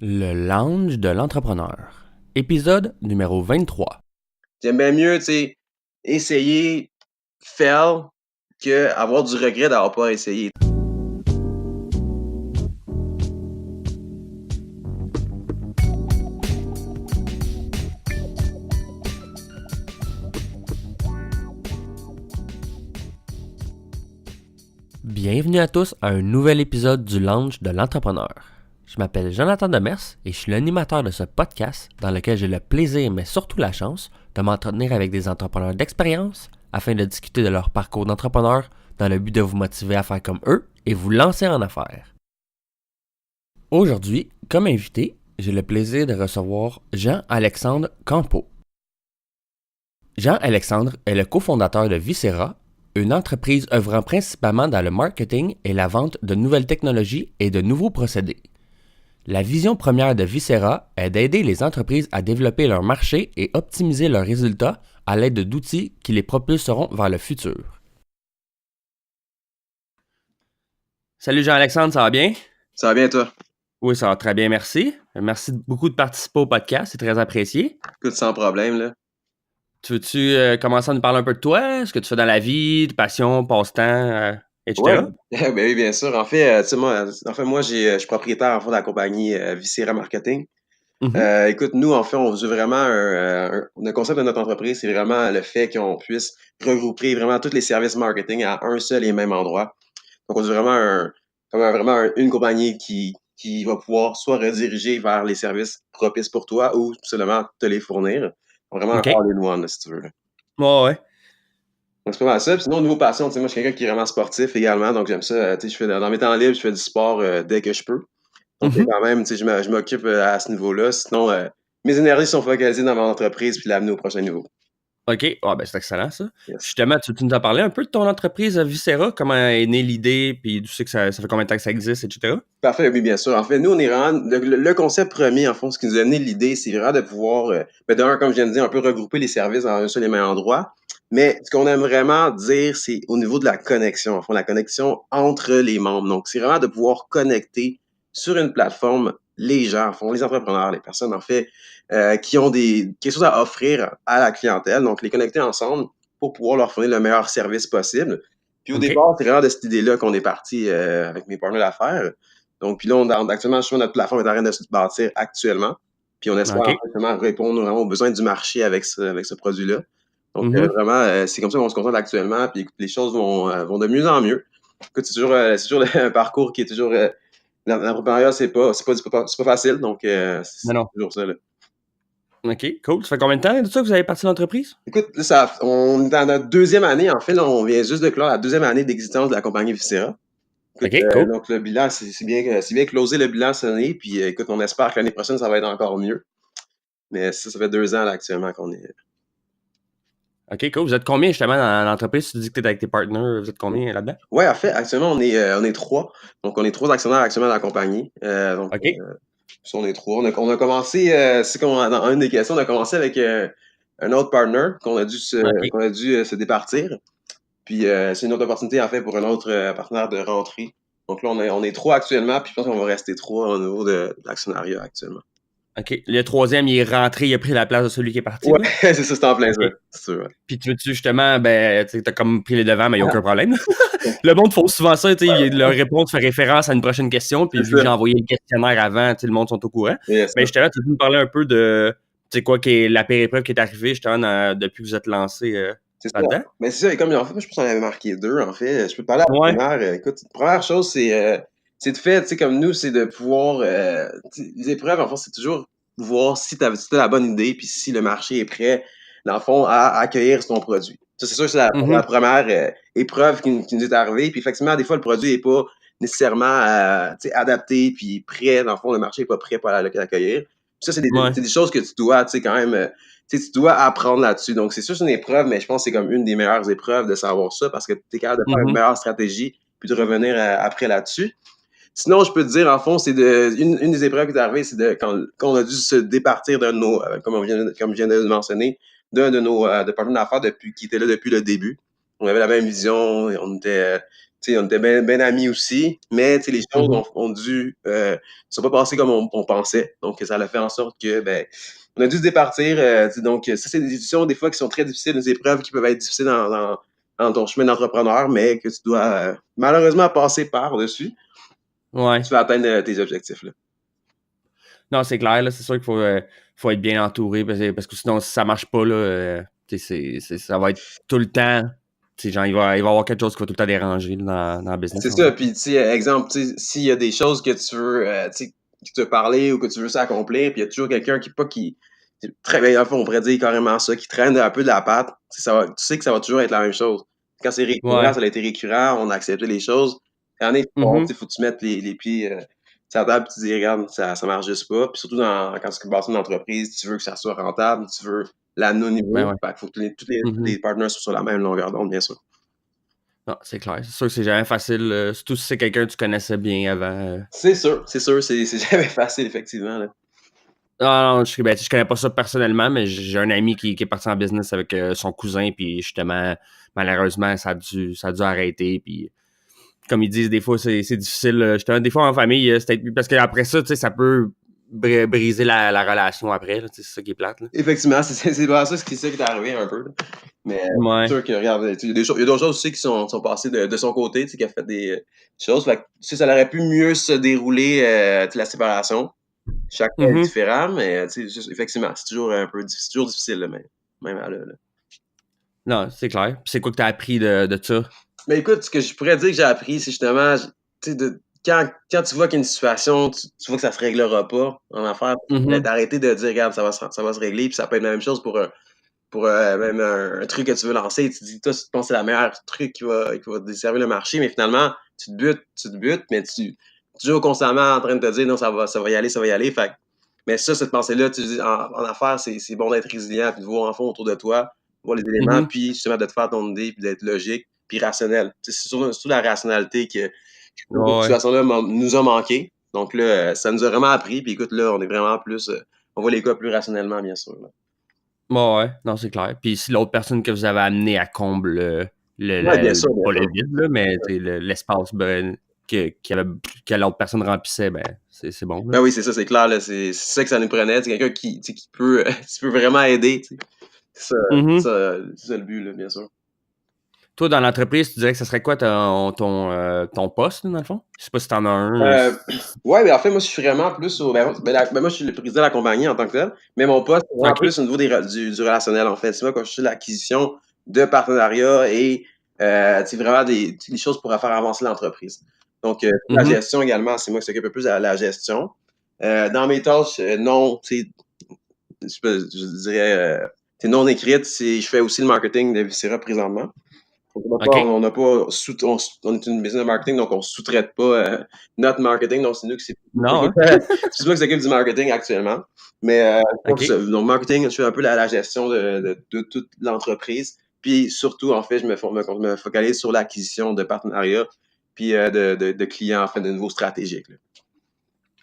Le lounge de l'entrepreneur. Épisode numéro 23. J'aime bien mieux, essayer, fail, que avoir du regret d'avoir pas essayé. Bienvenue à tous à un nouvel épisode du lounge de l'entrepreneur. Je m'appelle Jonathan Demers et je suis l'animateur de ce podcast dans lequel j'ai le plaisir, mais surtout la chance, de m'entretenir avec des entrepreneurs d'expérience afin de discuter de leur parcours d'entrepreneur dans le but de vous motiver à faire comme eux et vous lancer en affaires. Aujourd'hui, comme invité, j'ai le plaisir de recevoir Jean-Alexandre Campeau. Jean-Alexandre est le cofondateur de Viscera, une entreprise œuvrant principalement dans le marketing et la vente de nouvelles technologies et de nouveaux procédés. La vision première de Viscera est d'aider les entreprises à développer leur marché et optimiser leurs résultats à l'aide d'outils qui les propulseront vers le futur. Salut Jean-Alexandre, ça va bien? Ça va bien, toi? Oui, ça va très bien, merci. Merci beaucoup de participer au podcast, c'est très apprécié. Écoute, sans problème, là. Tu veux-tu commencer à nous parler un peu de toi? Ce que tu fais dans la vie, de passion, passe-temps, Ouais, etc.? ben oui, bien sûr. En fait, tu sais, moi, je suis propriétaire, en fait, de la compagnie Viscera Marketing. Mhm. Écoute, nous, en fait, on veut vraiment le concept de notre entreprise, c'est vraiment le fait qu'on puisse regrouper vraiment tous les services marketing à un seul et même endroit. Donc, on veut vraiment une compagnie qui va pouvoir soit rediriger vers les services propices pour toi ou tout simplement te les fournir. Vraiment un OK. all-in-one, là, si tu veux, là. Ouais, ouais. Donc, c'est pas mal ça. Puis sinon, au niveau passion, tu sais, moi, je suis quelqu'un qui est vraiment sportif également. Donc, j'aime ça. Tu sais, je fais dans mes temps libres, je fais du sport dès que je peux. Donc, Mhm. quand même, tu sais, je m'occupe à ce niveau-là. Sinon, mes énergies sont focalisées dans mon entreprise puis l'amener au prochain niveau. OK. Ah, ben, c'est excellent, ça. Yes. Justement, tu nous as parlé un peu de ton entreprise Viscera, comment est née l'idée, puis tu sais que ça fait combien de temps que ça existe, etc. Parfait, oui, bien sûr. En fait, nous, on est vraiment. Le concept premier, en fond, ce qui nous a donné l'idée, c'est vraiment de pouvoir, d'un, comme je viens de dire, un peu regrouper les services dans un seul et même endroit. Mais ce qu'on aime vraiment dire, c'est au niveau de la connexion, en fond, la connexion entre les membres. Donc, c'est vraiment de pouvoir connecter sur une plateforme les gens, en fond, les entrepreneurs, les personnes, en fait, qui ont quelque chose à offrir à la clientèle. Donc, les connecter ensemble pour pouvoir leur fournir le meilleur service possible. Puis au OK. départ, c'est vraiment de cette idée-là qu'on est parti avec mes partenaires d'affaires. Donc, puis là, actuellement, je notre plateforme est en train de se bâtir actuellement. Puis on espère en OK. fait, vraiment répondre vraiment aux besoins du marché avec ce produit-là. Donc, Mhm. vraiment, c'est comme ça qu'on se concentre actuellement. Puis écoute, les choses vont de mieux en mieux. Écoute, c'est toujours un parcours qui est toujours. L'entrepreneuriat, c'est pas facile. Donc, Non, c'est non. toujours ça, là. OK, cool. Ça fait combien de temps de ça que vous avez parti l'entreprise? Écoute, là, on est dans notre deuxième année. En fait, là, on vient juste de clore la deuxième année d'existence de la compagnie Viscera. Écoute, OK, cool. donc le bilan, c'est bien closé le bilan cette année. Puis écoute, on espère que l'année prochaine, ça va être encore mieux. Mais ça fait 2 ans là, actuellement qu'on est. OK, cool. Vous êtes combien justement dans l'entreprise? Tu dis que tu es avec tes partenaires. Vous êtes combien là-dedans? Ouais, en fait, actuellement, on est trois. Donc, on est trois actionnaires actuellement dans la compagnie. OK. On est trois. On a commencé, c'est comme dans une des questions, on a commencé avec un autre partner OK. qu'on a dû se départir. Puis, c'est une autre opportunité, en fait, pour un autre partenaire de rentrer. Donc là, on est trois actuellement, puis je pense qu'on va rester trois au niveau de l'actionnariat actuellement. OK. Le troisième, il est rentré, il a pris la place de celui qui est parti, Ouais, là? c'est ça, c'est en plein ça. OK. C'est sûr, ouais. Puis tu veux-tu justement, ben, tu sais, t'as comme pris les devants, mais il n'y a aucun problème. Le monde font souvent ça, tu sais, leur réponse fait référence à une prochaine question, puis C'est vu que ça. j'ai envoyé le questionnaire avant, tu sais, le monde sont au courant. Yes, Mais justement, tu veux nous parler un peu de, tu sais quoi, qui est la péripreuve qui est arrivée justement depuis que vous êtes lancé c'est ça. là-dedans? Mais c'est ça, et comme en fait, moi, je pense qu'on avait marqué deux, en fait. Je peux te parler à la Ouais. première. Écoute, première chose, c'est de fait, tu sais, comme nous, c'est de pouvoir. Les épreuves, en fait, c'est toujours voir si tu as la bonne idée, puis si le marché est prêt, dans le fond, à accueillir ton produit. Ça, c'est sûr que c'est la Mhm. première épreuve qui nous est arrivée. Puis effectivement, des fois, le produit n'est pas nécessairement tu sais, adapté, puis prêt. Dans le fond, le marché n'est pas prêt pour l'accueillir. Puis ça, Ouais. c'est des choses que tu dois, tu sais, quand même. Tu sais, tu dois apprendre là-dessus. Donc, c'est sûr, c'est une épreuve, mais je pense que c'est comme une des meilleures épreuves de savoir ça parce que tu es capable de faire une Mhm. meilleure stratégie puis de revenir après là-dessus. Sinon, je peux te dire, en fond, une des épreuves qui est arrivée, c'est quand on a dû se départir d'un de nos, comme je viens de le mentionner, d'un de nos de partenaires d'affaires qui était là depuis le début. On avait la même vision, on était, on était bien amis aussi, mais les choses ont dû ne sont pas passées comme on pensait. Donc, ça a fait en sorte que on a dû se départir. Donc, ça, c'est des décisions des fois qui sont très difficiles, des épreuves qui peuvent être difficiles dans ton chemin d'entrepreneur, mais que tu dois malheureusement passer par-dessus. Ouais. Tu vas atteindre tes objectifs. Là. Non, c'est clair, là, c'est sûr qu'il faut être bien entouré parce que sinon, si ça marche pas, là, ça va être tout le temps. Genre, il va y avoir quelque chose qui va tout le temps déranger là, dans le business. C'est ça. Puis, exemple, s'il y a des choses que tu veux, que tu veux parler ou que tu veux s'accomplir, puis il y a toujours quelqu'un qui très bien, on pourrait dire carrément ça, qui traîne un peu de la patte, tu sais que ça va toujours être la même chose. Quand c'est récurrent, ça a été récurrent, on a accepté les choses. Il y en a, il faut que tu mettes les pieds sur la table et tu dis, regarde, ça marche juste pas. Puis surtout quand tu bâtis une entreprise, tu veux que ça soit rentable, tu veux l'amener au niveau. Fait qu'il faut que tous les partenaires soient sur la même longueur d'onde, bien sûr. Non, c'est clair. C'est sûr que c'est jamais facile, surtout si c'est quelqu'un que tu connaissais bien avant. C'est sûr, c'est jamais facile, effectivement. Là. Non, je connais pas ça personnellement, mais j'ai un ami qui est parti en business avec son cousin, puis justement, malheureusement, ça a dû arrêter, puis comme ils disent, des fois, c'est difficile. Justement, des fois, en famille, c'est peut-être parce qu'après ça, tu sais, ça peut briser la relation après, là, c'est ça qui est plate. Là. Effectivement, c'est pas ça ce qui est arrivé un peu. Là. Mais c'est sûr que, regarde, il y a d'autres choses aussi qui sont passées de son côté, qui a fait des choses. Fait que, ça aurait pu mieux se dérouler, la séparation. Chacun est différent, mais effectivement, c'est toujours difficile, là, même à là. Non, c'est clair. Puis c'est quoi que tu as appris de ça? Mais écoute, ce que je pourrais dire que j'ai appris, c'est justement, quand tu vois qu'il y a une situation, tu vois que ça se réglera pas en affaires, d'arrêter de dire, regarde, ça va se régler, puis ça peut être la même chose pour même un truc que tu veux lancer. Tu dis, toi, tu penses que c'est la meilleure truc qui va desservir le marché, mais finalement, tu te butes, mais tu toujours constamment en train de te dire, non, ça va y aller. Fait mais cette pensée-là, tu dis, en affaires, c'est bon d'être résilient, puis de voir en fond autour de toi, voir les éléments, puis justement de te faire ton idée, puis d'être logique, puis rationnel. C'est surtout la rationalité que cette situation-là nous a manqué. Donc là, ça nous a vraiment appris, puis écoute, là, on est vraiment plus, on voit les cas plus rationnellement, bien sûr. Là. Ouais, non, c'est clair. Puis si l'autre personne que vous avez amené à comble bien sûr, pas le vide, là, mais l'espace que l'autre personne remplissait, c'est bon. Là. Ben oui, c'est ça, c'est clair. Là, c'est ça que ça nous prenait. C'est quelqu'un qui peut, qui peut vraiment aider. C'est ça le but, là, bien sûr. Toi, dans l'entreprise, tu dirais que ce serait quoi ton poste, là, dans le fond? Je sais pas si t'en as un. Ouais, mais en fait, moi, je suis vraiment plus au. Moi, je suis le président de la compagnie en tant que tel, mais mon poste, c'est vraiment plus au niveau du relationnel, en fait. C'est moi, quand je suis l'acquisition de partenariats et vraiment des choses pour faire avancer l'entreprise. Donc, la gestion également, c'est moi qui s'occupe un peu de la gestion. Dans mes tâches, non, je dirais, c'est non écrite. Je fais aussi le marketing de Viscera présentement. On est une business de marketing, donc on ne sous-traite pas notre marketing. Donc, c'est nous qui c'est moi qui s'occupe du marketing actuellement. Mais donc, marketing, je fais un peu la gestion de toute l'entreprise. Puis surtout, en fait, je me focalise sur l'acquisition de partenariats puis de clients, en fait, de nouveaux stratégiques. Là.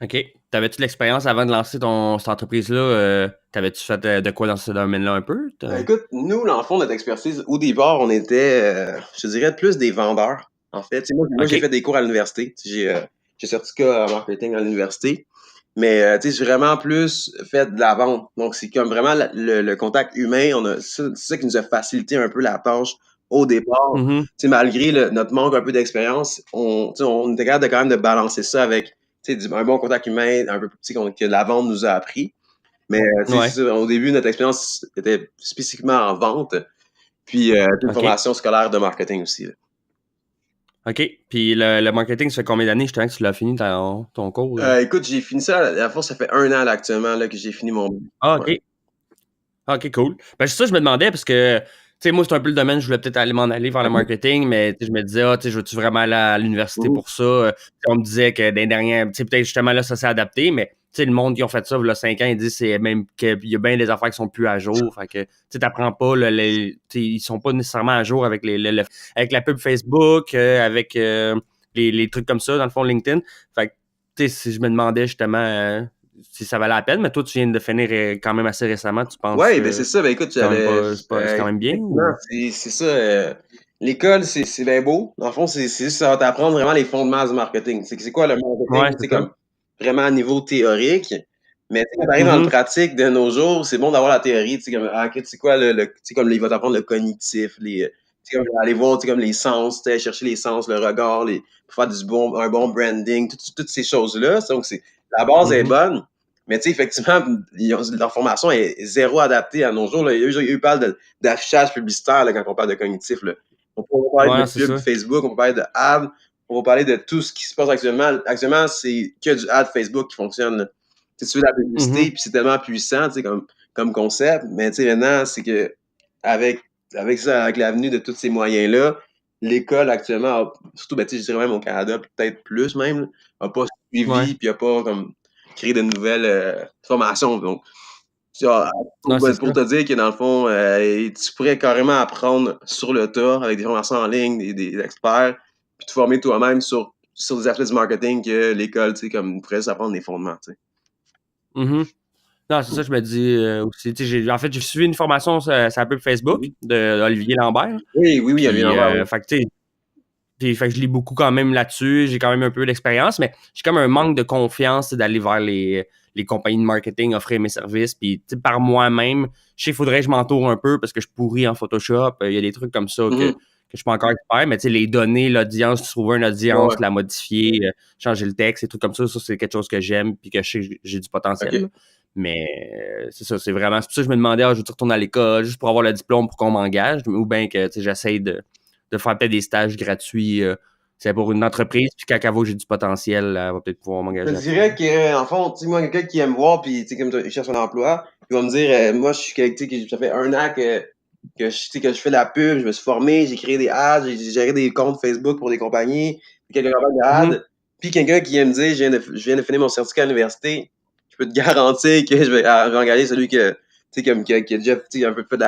OK. T'avais-tu de l'expérience avant de lancer cette entreprise-là? T'avais-tu fait de quoi dans ce domaine-là un peu? Écoute, nous, dans le fond, notre expertise, au départ, on était, je dirais, plus des vendeurs, en fait. Moi, j'ai fait des cours à l'université. J'ai certificat en marketing à l'université. Mais j'ai vraiment plus fait de la vente. Donc, c'est comme vraiment le contact humain. C'est ça qui nous a facilité un peu la tâche au départ. Malgré notre manque un peu d'expérience, on était capable quand même de balancer ça avec un bon contact humain, un peu plus que la vente nous a appris. Mais au début, notre expérience était spécifiquement en vente, puis une formation scolaire de marketing aussi. Là. OK. Puis le marketing, ça fait combien d'années justement que tu l'as fini ton cours? Écoute, j'ai fini ça, à la fois, ça fait 1 an là, actuellement là, que j'ai fini mon... Ah, OK. Ouais. OK, cool. C'est ça que je me demandais parce que, tu sais, moi, c'est un peu le domaine, je voulais peut-être m'en aller vers le marketing, mais je me disais, je veux-tu vraiment aller à l'université pour ça? On me disait que des dernières, tu sais, peut-être justement là, ça s'est adapté, mais tu sais, le monde qui ont fait ça, il y a 5 ans, ils disent c'est même qu'il y a bien des affaires qui sont plus à jour. Fait que, tu sais, t'apprends pas, ils sont pas nécessairement à jour avec avec la pub Facebook, avec les trucs comme ça, dans le fond, LinkedIn. Fait que, tu sais, si je me demandais justement si ça valait la peine, mais toi, tu viens de finir quand même assez récemment, tu penses? Ouais, ben c'est ça. Ben écoute, c'est quand même bien? C'est ça. L'école, c'est bien beau. Dans le fond, c'est juste ça va t'apprendre vraiment les fondements du marketing. C'est quoi le Ouais, marketing, tu c'est sais, ça. comme vraiment à niveau théorique. Mais tu sais, quand t'arrives dans le Mhm, pratique de nos jours, c'est bon d'avoir la théorie, tu sais, comme, ok, tu sais quoi, tu sais, comme, il va t'apprendre le cognitif, tu sais, comme, aller voir, tu sais, comme les sens, tu sais, chercher les sens, le regard, pour faire un bon branding, toutes ces choses-là. Donc, la base est mhm, bonne. Mais tu sais, effectivement, leur formation est zéro adaptée à nos jours, là. Eux parlent d'affichage publicitaire, là, quand on parle de cognitif, là. On peut parler ouais, de c'est pub ça. Facebook, on peut parler de ad, on va parler de tout ce qui se passe actuellement. Actuellement, c'est que du ad Facebook qui fonctionne, là. Tu sais, tu fais de la publicité, Mhm, puis c'est tellement puissant, tu sais, comme concept. Mais tu sais, maintenant, c'est que avec, avec ça, avec l'avenue de tous ces moyens-là, l'école actuellement, surtout, ben, tu sais, je dirais même au Canada, peut-être plus même, n'a pas ouais, suivi, puis n'a pas comme créé de nouvelles formations. Donc, tu vois, non, c'est pour ça. te dire que dans le fond, tu pourrais carrément apprendre sur le tas avec des formations en ligne, des experts, puis te former toi-même sur des aspects du marketing que l'école, tu sais, comme pourrait s'apprendre des fondements, tu sais. Mhm. Non, c'est ça, je me dis aussi. Tu sais, en fait, j'ai suivi une formation sur la pub Facebook Mhm. d'Olivier Lambert. Oui, oui, oui, il y avait Puis, l'envers, oui. fait que, tu sais, fait que je lis beaucoup quand même là-dessus. J'ai quand même un peu d'expérience, mais j'ai comme un manque de confiance d'aller vers les compagnies de marketing, offrir mes services. Puis, tu sais, par moi-même, je sais qu'il faudrait que je m'entoure un peu parce que je pourris en Photoshop. Il y a des trucs comme ça que Mhm. je suis pas encore expert, mais tu sais, les données, l'audience, trouver une Ouais, audience, la modifier, changer le texte, des trucs comme ça c'est quelque chose que j'aime puis que je sais que j'ai du potentiel. OK. Là. Mais c'est ça, c'est vraiment. C'est pour ça que je me demandais, je veux retourner à l'école juste pour avoir le diplôme pour qu'on m'engage, ou bien que tu sais, j'essaye de faire peut-être des stages gratuits. C'est pour une entreprise, puis quand elle voit que j'ai du potentiel, elle va peut-être pouvoir Je m'engager te là-dessus. dirais que, en fond, tu sais, moi, quelqu'un qui aime voir, puis, tu sais, comme toi, il cherche un emploi, il va me dire, moi, je suis quelqu'un, tu sais, que ça fait 1 an tu sais, que je fais de la pub, je me suis formé, j'ai créé des ads, j'ai géré des comptes Facebook pour des compagnies, quelques campagnes de Mhm. ads. Puis quelqu'un qui vient me dire, je viens de finir mon certificat à l'université, je peux te garantir que je vais engager celui que, tu sais, qui a déjà, tu sais, un peu fait tu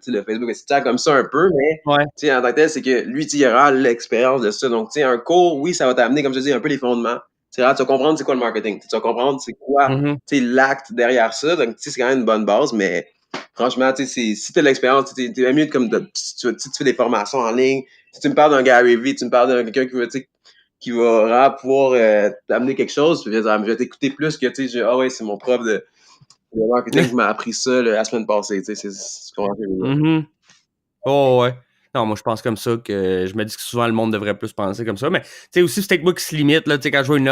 sais, le Facebook, etc., comme ça un peu, mais, Ouais. tu sais, en tant que tel, c'est que lui, tu sais, il aura l'expérience de ça. Donc, tu sais, un cours, oui, ça va t'amener, comme je te dis, un peu les fondements. Tu vas comprendre c'est quoi le marketing. Tu vas comprendre c'est quoi, Mhm. tu sais, l'acte derrière ça. Donc, tu sais, c'est quand même une bonne base, mais franchement, tu sais, si tu as de l'expérience, tu es mieux comme si tu fais des formations en ligne. Si tu me parles d'un Gary Vee, tu me parles de quelqu'un qui va vraiment pouvoir t'amener quelque chose, puis je vais t'écouter plus que, tu sais, ah ouais, c'est mon prof de marketing qui m'a appris ça la semaine passée, tu sais, c'est comment je veux dire. Mhm. Oh, ouais. Non, moi, je pense comme ça que je me dis que souvent le monde devrait plus penser comme ça. Mais, tu sais, aussi, c'est peut-être moi qui se limite, là. Tu sais, quand je vois une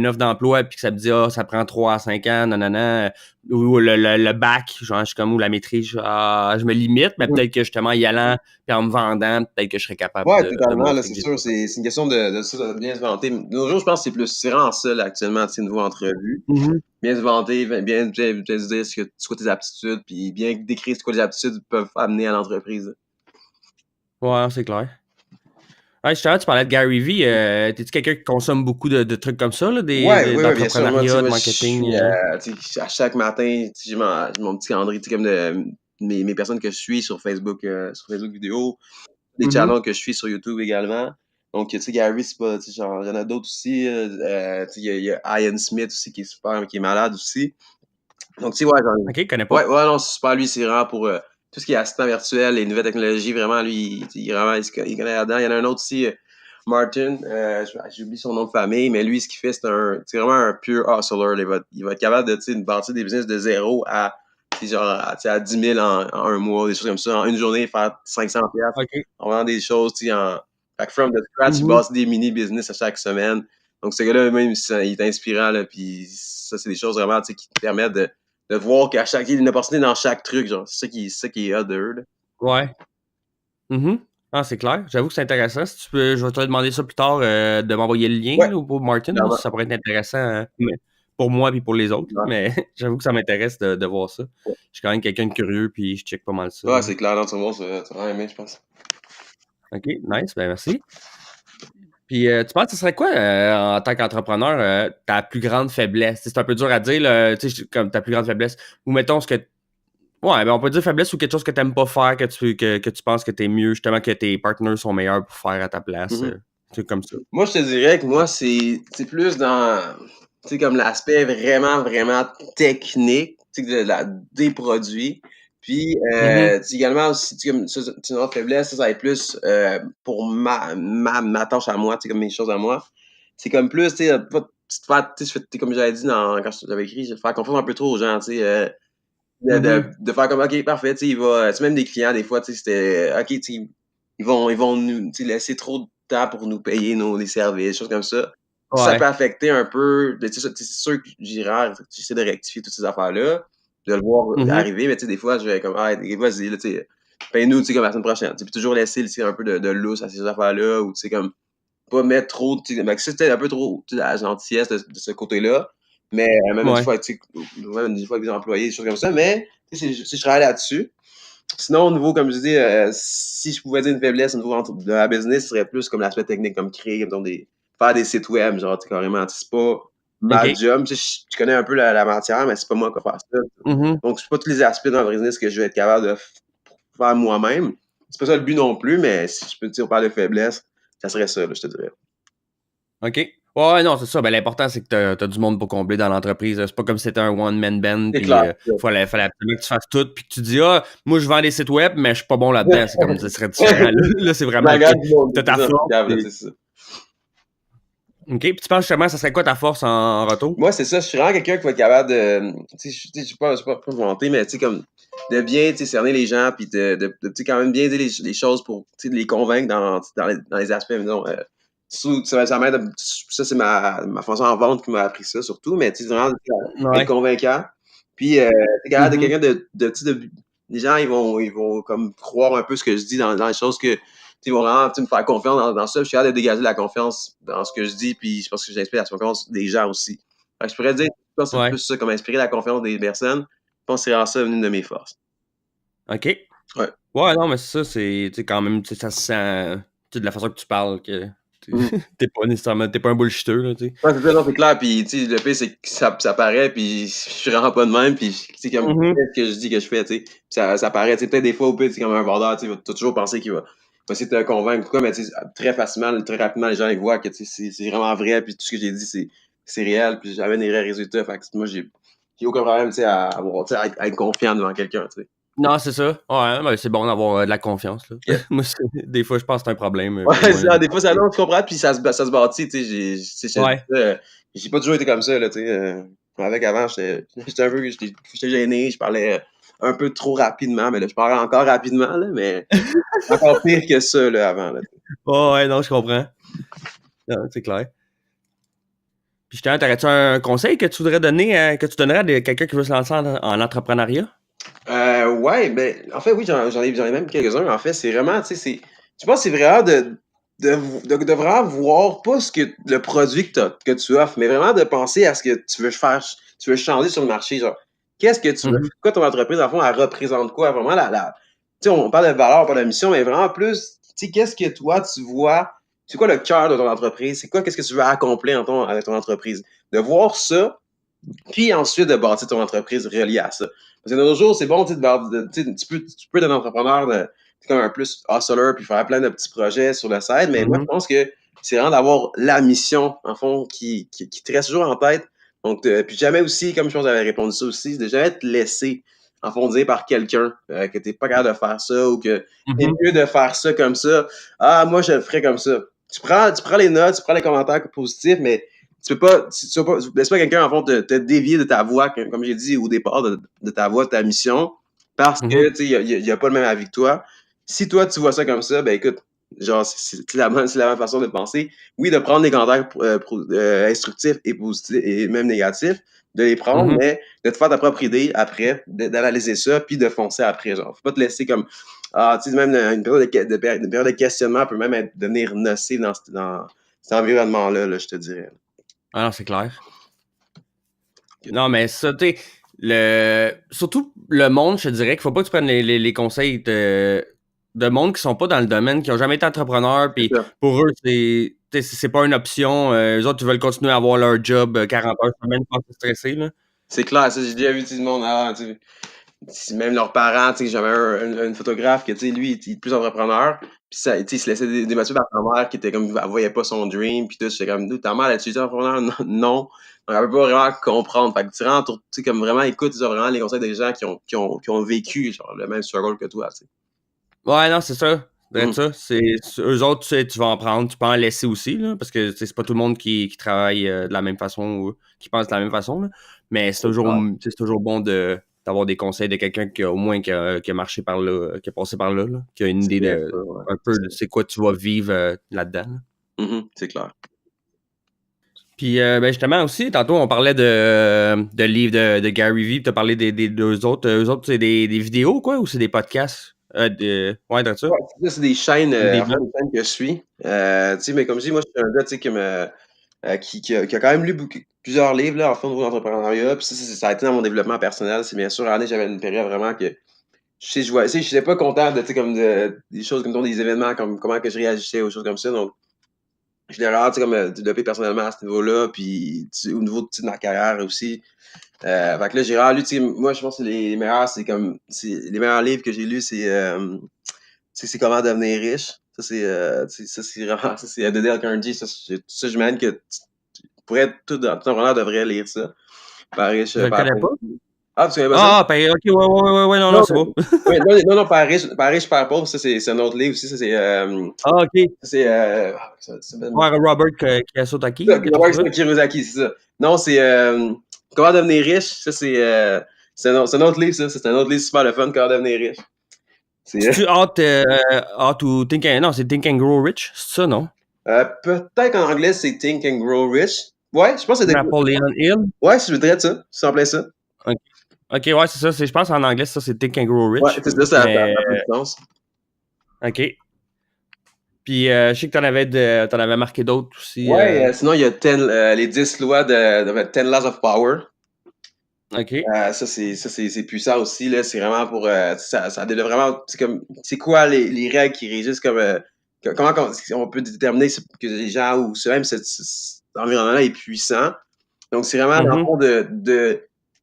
offre d'emploi, puis que ça me dit, ça prend 3 à 5 ans, nanana, ou le bac, genre, je suis comme, ou la maîtrise, je me limite, mais peut-être que justement, y allant, puis en me vendant, peut-être que je serais capable Ouais, de totalement, là, montrer c'est que j'ai du sûr, potentiel. c'est une question de bien se vanter. De nos jours, je pense que c'est vraiment ça, là, actuellement, tu sais, niveau entrevue. Mhm. Bien se vanter, bien se dire ce que tes aptitudes, puis bien décrire ce que les aptitudes peuvent amener à l'entreprise. Ouais, c'est clair. Ouais, justement, tu parlais de Gary Vee. T'es-tu quelqu'un qui consomme beaucoup de trucs comme ça, là, Ouais, oui, oui, bien sûr. Moi, tu sais, d'entrepreneuriat, de je marketing? suis, tu sais, à chaque matin, tu sais, j'ai mon petit calendrier, tu sais, comme mes personnes que je suis sur Facebook vidéo, les Mhm. channels que je suis sur YouTube également. Donc, tu sais, Gary, c'est pas, tu sais, genre, il y en a d'autres aussi. Tu sais, il y a Ian Smith aussi qui est super, qui est malade aussi. Donc, tu sais, ouais, Ok, je connais pas. ouais, ouais, non, c'est super. Lui, c'est vraiment pour tout ce qui est assistant virtuel, les nouvelles technologies. Vraiment, lui, il connaît là-dedans. Il y en a un autre aussi, Martin. J'oublie son nom de famille, mais lui, ce qu'il fait, c'est vraiment un pure hustler. Il va être capable de, tu sais, de bâtir des business de zéro à, tu sais, genre, tu sais, à 10 000 en un mois, des choses comme ça. En une journée, faire 500 piastres Ok. en vendant des choses, tu sais, fait que from the scratch, il Mhm. bâtit des mini-business à chaque semaine. Donc, ce gars-là, même, il est inspirant, là, puis ça, c'est des choses vraiment, tu sais, qui te permettent de voir il y a une opportunité dans chaque truc, genre. C'est ça qui est hot de eux, là. Ouais. Mhm. Ah, c'est clair. J'avoue que c'est intéressant. Si tu peux, je vais te demander ça plus tard, de m'envoyer le lien Ouais, là, pour Martin, là, clairement. si ça pourrait être intéressant pour moi et pour les autres. Là, Ouais, mais j'avoue que ça m'intéresse de voir ça. Je suis quand même quelqu'un de curieux puis je check pas mal ça. ouais, Là. c'est clair, dans ton monde, tu vas aimer, je pense. OK, nice, ben merci. Puis tu penses que ce serait quoi en tant qu'entrepreneur ta plus grande faiblesse? C'est un peu dur à dire, là, tu sais, comme ta plus grande faiblesse. Ou mettons ce que. Ouais, ben on peut dire faiblesse ou quelque chose que t'aimes pas faire, que tu penses que t'es mieux, justement que tes partenaires sont meilleurs pour faire à ta place. Mhm. C'est comme ça. Moi, je te dirais que moi, c'est plus dans, tu sais, comme l'aspect vraiment, vraiment technique, tu sais, des produits. Puis, Mhm. également aussi, comme ça, c'est une autre faiblesse, ça va être plus pour ma tâche à moi, comme mes choses à moi. C'est comme plus, tu sais, pas comme j'avais dit quand j'avais écrit, je vais faire confiance un peu trop aux gens, tu sais. Mhm. De faire comme OK, parfait, tu sais, il va. Tu sais, même des clients, des fois, tu sais, c'était OK, tu sais, ils vont nous tu sais, laisser trop de temps pour nous payer les services, des choses comme ça. Ça peut Ouais. affecter un peu. Tu sais, c'est sûr que j'essaie de rectifier toutes ces affaires-là, de le voir Mhm. arriver, mais tu sais, des fois, je vais comme ah, vas-y, là, tu sais, paye-nous, tu sais, comme la semaine prochaine. Tu sais, puis toujours laisser tu sais, un peu de lousse à ces affaires-là, ou tu sais, comme pas mettre trop, tu sais, ben, c'était un peu trop, tu sais, la gentillesse de ce côté-là. Mais même des Ouais. fois, tu sais, même des fois avec des employés, des choses comme ça. Mais tu sais, si je travaille là-dessus. Sinon, au niveau, comme je dis, si je pouvais dire une faiblesse au niveau de la business, ce serait plus comme l'aspect technique, comme créer, comme faire des sites web, genre, tu sais, carrément. Tu sais, c'est pas ma OK. job. Tu sais, je connais un peu la matière, mais c'est pas moi qui vais faire ça. Mhm. Donc, c'est pas tous les aspects dans le business que je vais être capable de faire moi-même. C'est pas ça le but non plus, mais si je peux dire, on parle de faiblesse, ça serait ça, là, je te dirais. OK. Ouais, non, c'est ça. Ben, l'important, c'est que t'as du monde pour combler dans l'entreprise. C'est pas comme si c'était un one-man band, C'est puis clair. fallait absolument que tu fasses tout, puis que tu dis, ah, moi, je vends des sites web, mais je suis pas bon là-dedans. C'est comme, ça serait différent. Là, c'est Je vraiment, OK, m'engage du monde, t'as c'est ta ça, force, câble, puis... c'est ça. OK, puis tu penses justement, ça serait quoi ta force en retour? Moi, c'est ça, je suis vraiment quelqu'un qui va être capable de. Tu sais, je suis pas vanter, mais tu sais, comme de bien tu sais, cerner les gens, puis tu sais, quand même bien dire les choses pour tu sais, les convaincre dans les aspects, disons. Ça m'aide. Ça, c'est ma fonction en vente qui m'a appris ça, surtout, mais tu sais, vraiment être Ouais. convaincant. Puis, t'es capable de Mhm. quelqu'un tu sais, les gens, ils vont comme croire un peu ce que je dis dans les choses que. Ils vont vraiment me faire confiance dans ça. Je suis capable de dégager de la confiance dans ce que je dis, puis je pense que j'inspire la confiance des gens aussi. Fait que je pourrais dire, je pense que c'est Ouais. plus ça, comme inspirer la confiance des personnes. Je pense que c'est vraiment ça une de mes forces. OK. Ouais. Ouais, non, mais c'est ça, c'est, tu sais, quand même, tu sais, ça se sent, tu sais, de la façon que tu parles, que Mhm. t'es pas nécessairement, t'es pas un bullshitter, là, tu sais. Ouais, c'est ça, non, c'est clair. Puis, tu sais, le pire, c'est que ça paraît, puis je suis vraiment pas de même. Puis, tu sais, comme, Mhm. ce que je dis que je fais, tu sais. Ça paraît, tu sais, peut-être des fois, au pire, tu sais, comme un vendeur, tu sais, t'as toujours pensé qu'il va essayer de te convaincre ou quoi, mais tu sais, très facilement, très rapidement, les gens, ils voient que, tu sais, c'est vraiment vrai, puis tout ce que j'ai dit, c'est réel, puis j'avais des vrais résultats. Fait que moi, j'ai aucun problème, tu sais, à être confiant devant quelqu'un, tu sais. Non, c'est ça. Ouais, ben, c'est bon d'avoir de la confiance, là. Ok. Moi, des fois, je pense que c'est un problème Ouais, pour moi, là, ça, des des fois. fois, ça non, tu comprends, puis ça se bâtit, tu sais, je te dis Ouais. ça, j'ai pas toujours été comme ça, là, tu sais, avec avant, j'étais un peu j'étais gêné, je parlais, un peu trop rapidement, mais là, je parle encore rapidement, là, mais encore pire que ça, là, avant, là. Oh, ouais, non, je comprends. Non, c'est clair. Puis, justement, t'aurais-tu un conseil que tu voudrais donner, que tu donnerais à quelqu'un qui veut se lancer en entrepreneuriat? Ouais, ben, en fait, oui, j'en ai même quelques-uns. En fait, c'est vraiment, tu sais, je pense que c'est vraiment de vraiment voir pas le produit que tu offres, mais vraiment de penser à ce que tu veux changer sur le marché. Genre, qu'est-ce que tu veux, Mhm. quoi ton entreprise, en fond, elle représente quoi? Vraiment, tu sais, on parle de valeur, pas de mission, mais vraiment plus, tu sais, qu'est-ce que toi, tu vois, c'est quoi le cœur de ton entreprise? Qu'est-ce que tu veux accomplir avec ton entreprise? De voir ça, puis ensuite de bâtir ton entreprise reliée à ça. Parce que de nos jours, c'est bon, tu sais, tu peux être un entrepreneur comme un plus hustler puis faire plein de petits projets sur le site, mais moi, je Mhm. pense que c'est vraiment d'avoir la mission, en fond, qui te reste toujours en tête. Donc, puis jamais aussi, comme je pense que j'avais répondu ça aussi, de jamais te laisser, en fond, dire par quelqu'un que tu n'es pas capable de faire ça ou que c'est Mhm. mieux de faire ça comme ça. Ah, moi, je le ferais comme ça. Tu prends les notes, tu prends les commentaires positifs, mais tu laisses pas quelqu'un, en fond, te dévier de ta voix, comme j'ai dit au départ, de ta voix, de ta mission, parce que, Mhm. tu sais, il y a pas le même avis que toi. Si toi, tu vois ça comme ça, ben écoute, genre, c'est la bonne façon de penser. Oui, de prendre des commentaires instructifs et positifs et même négatifs, de les prendre, Mhm. mais de te faire ta propre idée après, d'analyser ça, puis de foncer après, genre. Faut pas te laisser comme, ah, tu sais, même une période de questionnement peut même devenir nocif dans cet environnement-là, là, je te dirais. Ah non, c'est clair. Ok. Non, mais ça, tu sais, surtout le monde, je te dirais qu'il faut pas que tu prennes les conseils de monde qui sont pas dans le domaine, qui ont jamais été entrepreneurs, C'est puis ça. pour eux, tu sais, c'est pas une option. Eux autres, ils veulent continuer à avoir leur job 40 heures semaine sans se stresser, là. C'est clair, ça, j'ai déjà vu tout le monde avant, tu sais, même leurs parents, tu sais, j'avais une photographe que, tu sais, lui, il est plus entrepreneur, Puis ça, tu sais, il se laissait démotiver par ta mère qui était comme, elle voyait pas son dream, puis tout. J'étais comme, ta mère, elle a utilisé entrepreneur? Non, non. Donc, elle peut pas vraiment comprendre. Fait que tu rentres, tu sais, comme vraiment, écoute, vraiment les conseils des gens qui ont vécu, genre, le même struggle que toi, tu sais. Ouais, non, c'est ça. Mhm. Ça. Eux autres, tu sais, tu vas en prendre, tu peux en laisser aussi, là, parce que tu sais, c'est pas tout le monde qui travaille de la même façon ou qui pense de la même façon. Là. Mais c'est toujours, Ouais. tu sais, c'est toujours bon d'avoir des conseils de quelqu'un qui a au moins qui a marché par là, qui a passé par là, qui a une C'est idée bien de ça, ouais. un peu de c'est quoi tu vas vivre là-dedans. Là. Mhm, c'est clair. Puis ben justement aussi, tantôt on parlait de livres de Gary Vee, tu as parlé des deux autres. Eux autres, c'est des vidéos, quoi, ou c'est des podcasts? Ouais, dans ça. Ouais, ça, c'est des chaînes, Ou des en fait, blogs. des chaînes que je suis. Tu sais, mais comme je dis, moi, je suis un gars, tu sais, qui a quand même lu plusieurs livres, là, en fond, au niveau de l'entrepreneuriat. Puis ça a été dans mon développement personnel. C'est bien sûr, année, j'avais une période vraiment que, je sais, tu sais, je n'étais pas content de, tu sais, comme des choses comme des événements, comme comment que je réagissais aux choses comme ça. Donc, je l'ai vraiment, tu sais, comme développé personnellement à ce niveau-là. Puis, tu sais, au niveau de ma carrière aussi. Fait que là, j'ai vraiment lu, tu sais, moi, je pense que les meilleurs, les meilleurs livres que j'ai lus, c'est comment devenir riche. Ça, ça, c'est vraiment, ça, c'est de Dale Carnegie. Ça, j'imagine que tout entrepreneur devrait lire ça. Par riche, Je le par connais pas. pauvre. Ah, parce que pas ça? Ben, ok, ouais, non, Non, c'est beau. ouais, non, non, par riche, par pauvre. Ça, c'est un autre livre aussi. Ah, ok. Ça, c'est, ça s'appelle, Ouais, Robert Kiyosaki, ça, là, quelque chose comme ça. Kiyosaki, c'est ça. Non, c'est comment devenir riche. Ça, c'est un autre livre, ça. C'est un autre livre super le fun, comment devenir riche. C'est, C'est-tu How to Think non, c'est Think and Grow Rich, c'est ça, non? peut-être qu'en anglais, c'est Think and Grow Rich. Ouais, je pense que c'est Napoleon Hill. ouais, je voudrais ça. C'est en plein ça. Ok, ouais, c'est ça. Je pense en anglais, ça, c'est Think and Grow Ouais, Rich. c'est ça, Mais, ça a plus de sens. ok. Puis, je sais que t'en avais marqué d'autres aussi. Ouais, sinon, il y a les 10 lois de 10 Laws of Power. Ok. C'est puissant aussi, là. C'est vraiment pour, ça développe vraiment, c'est comme, c'est quoi les règles qui régissent comme, comment on peut déterminer que les gens ou même cet environnement-là est puissant. Donc, c'est vraiment dans le Mhm, fond de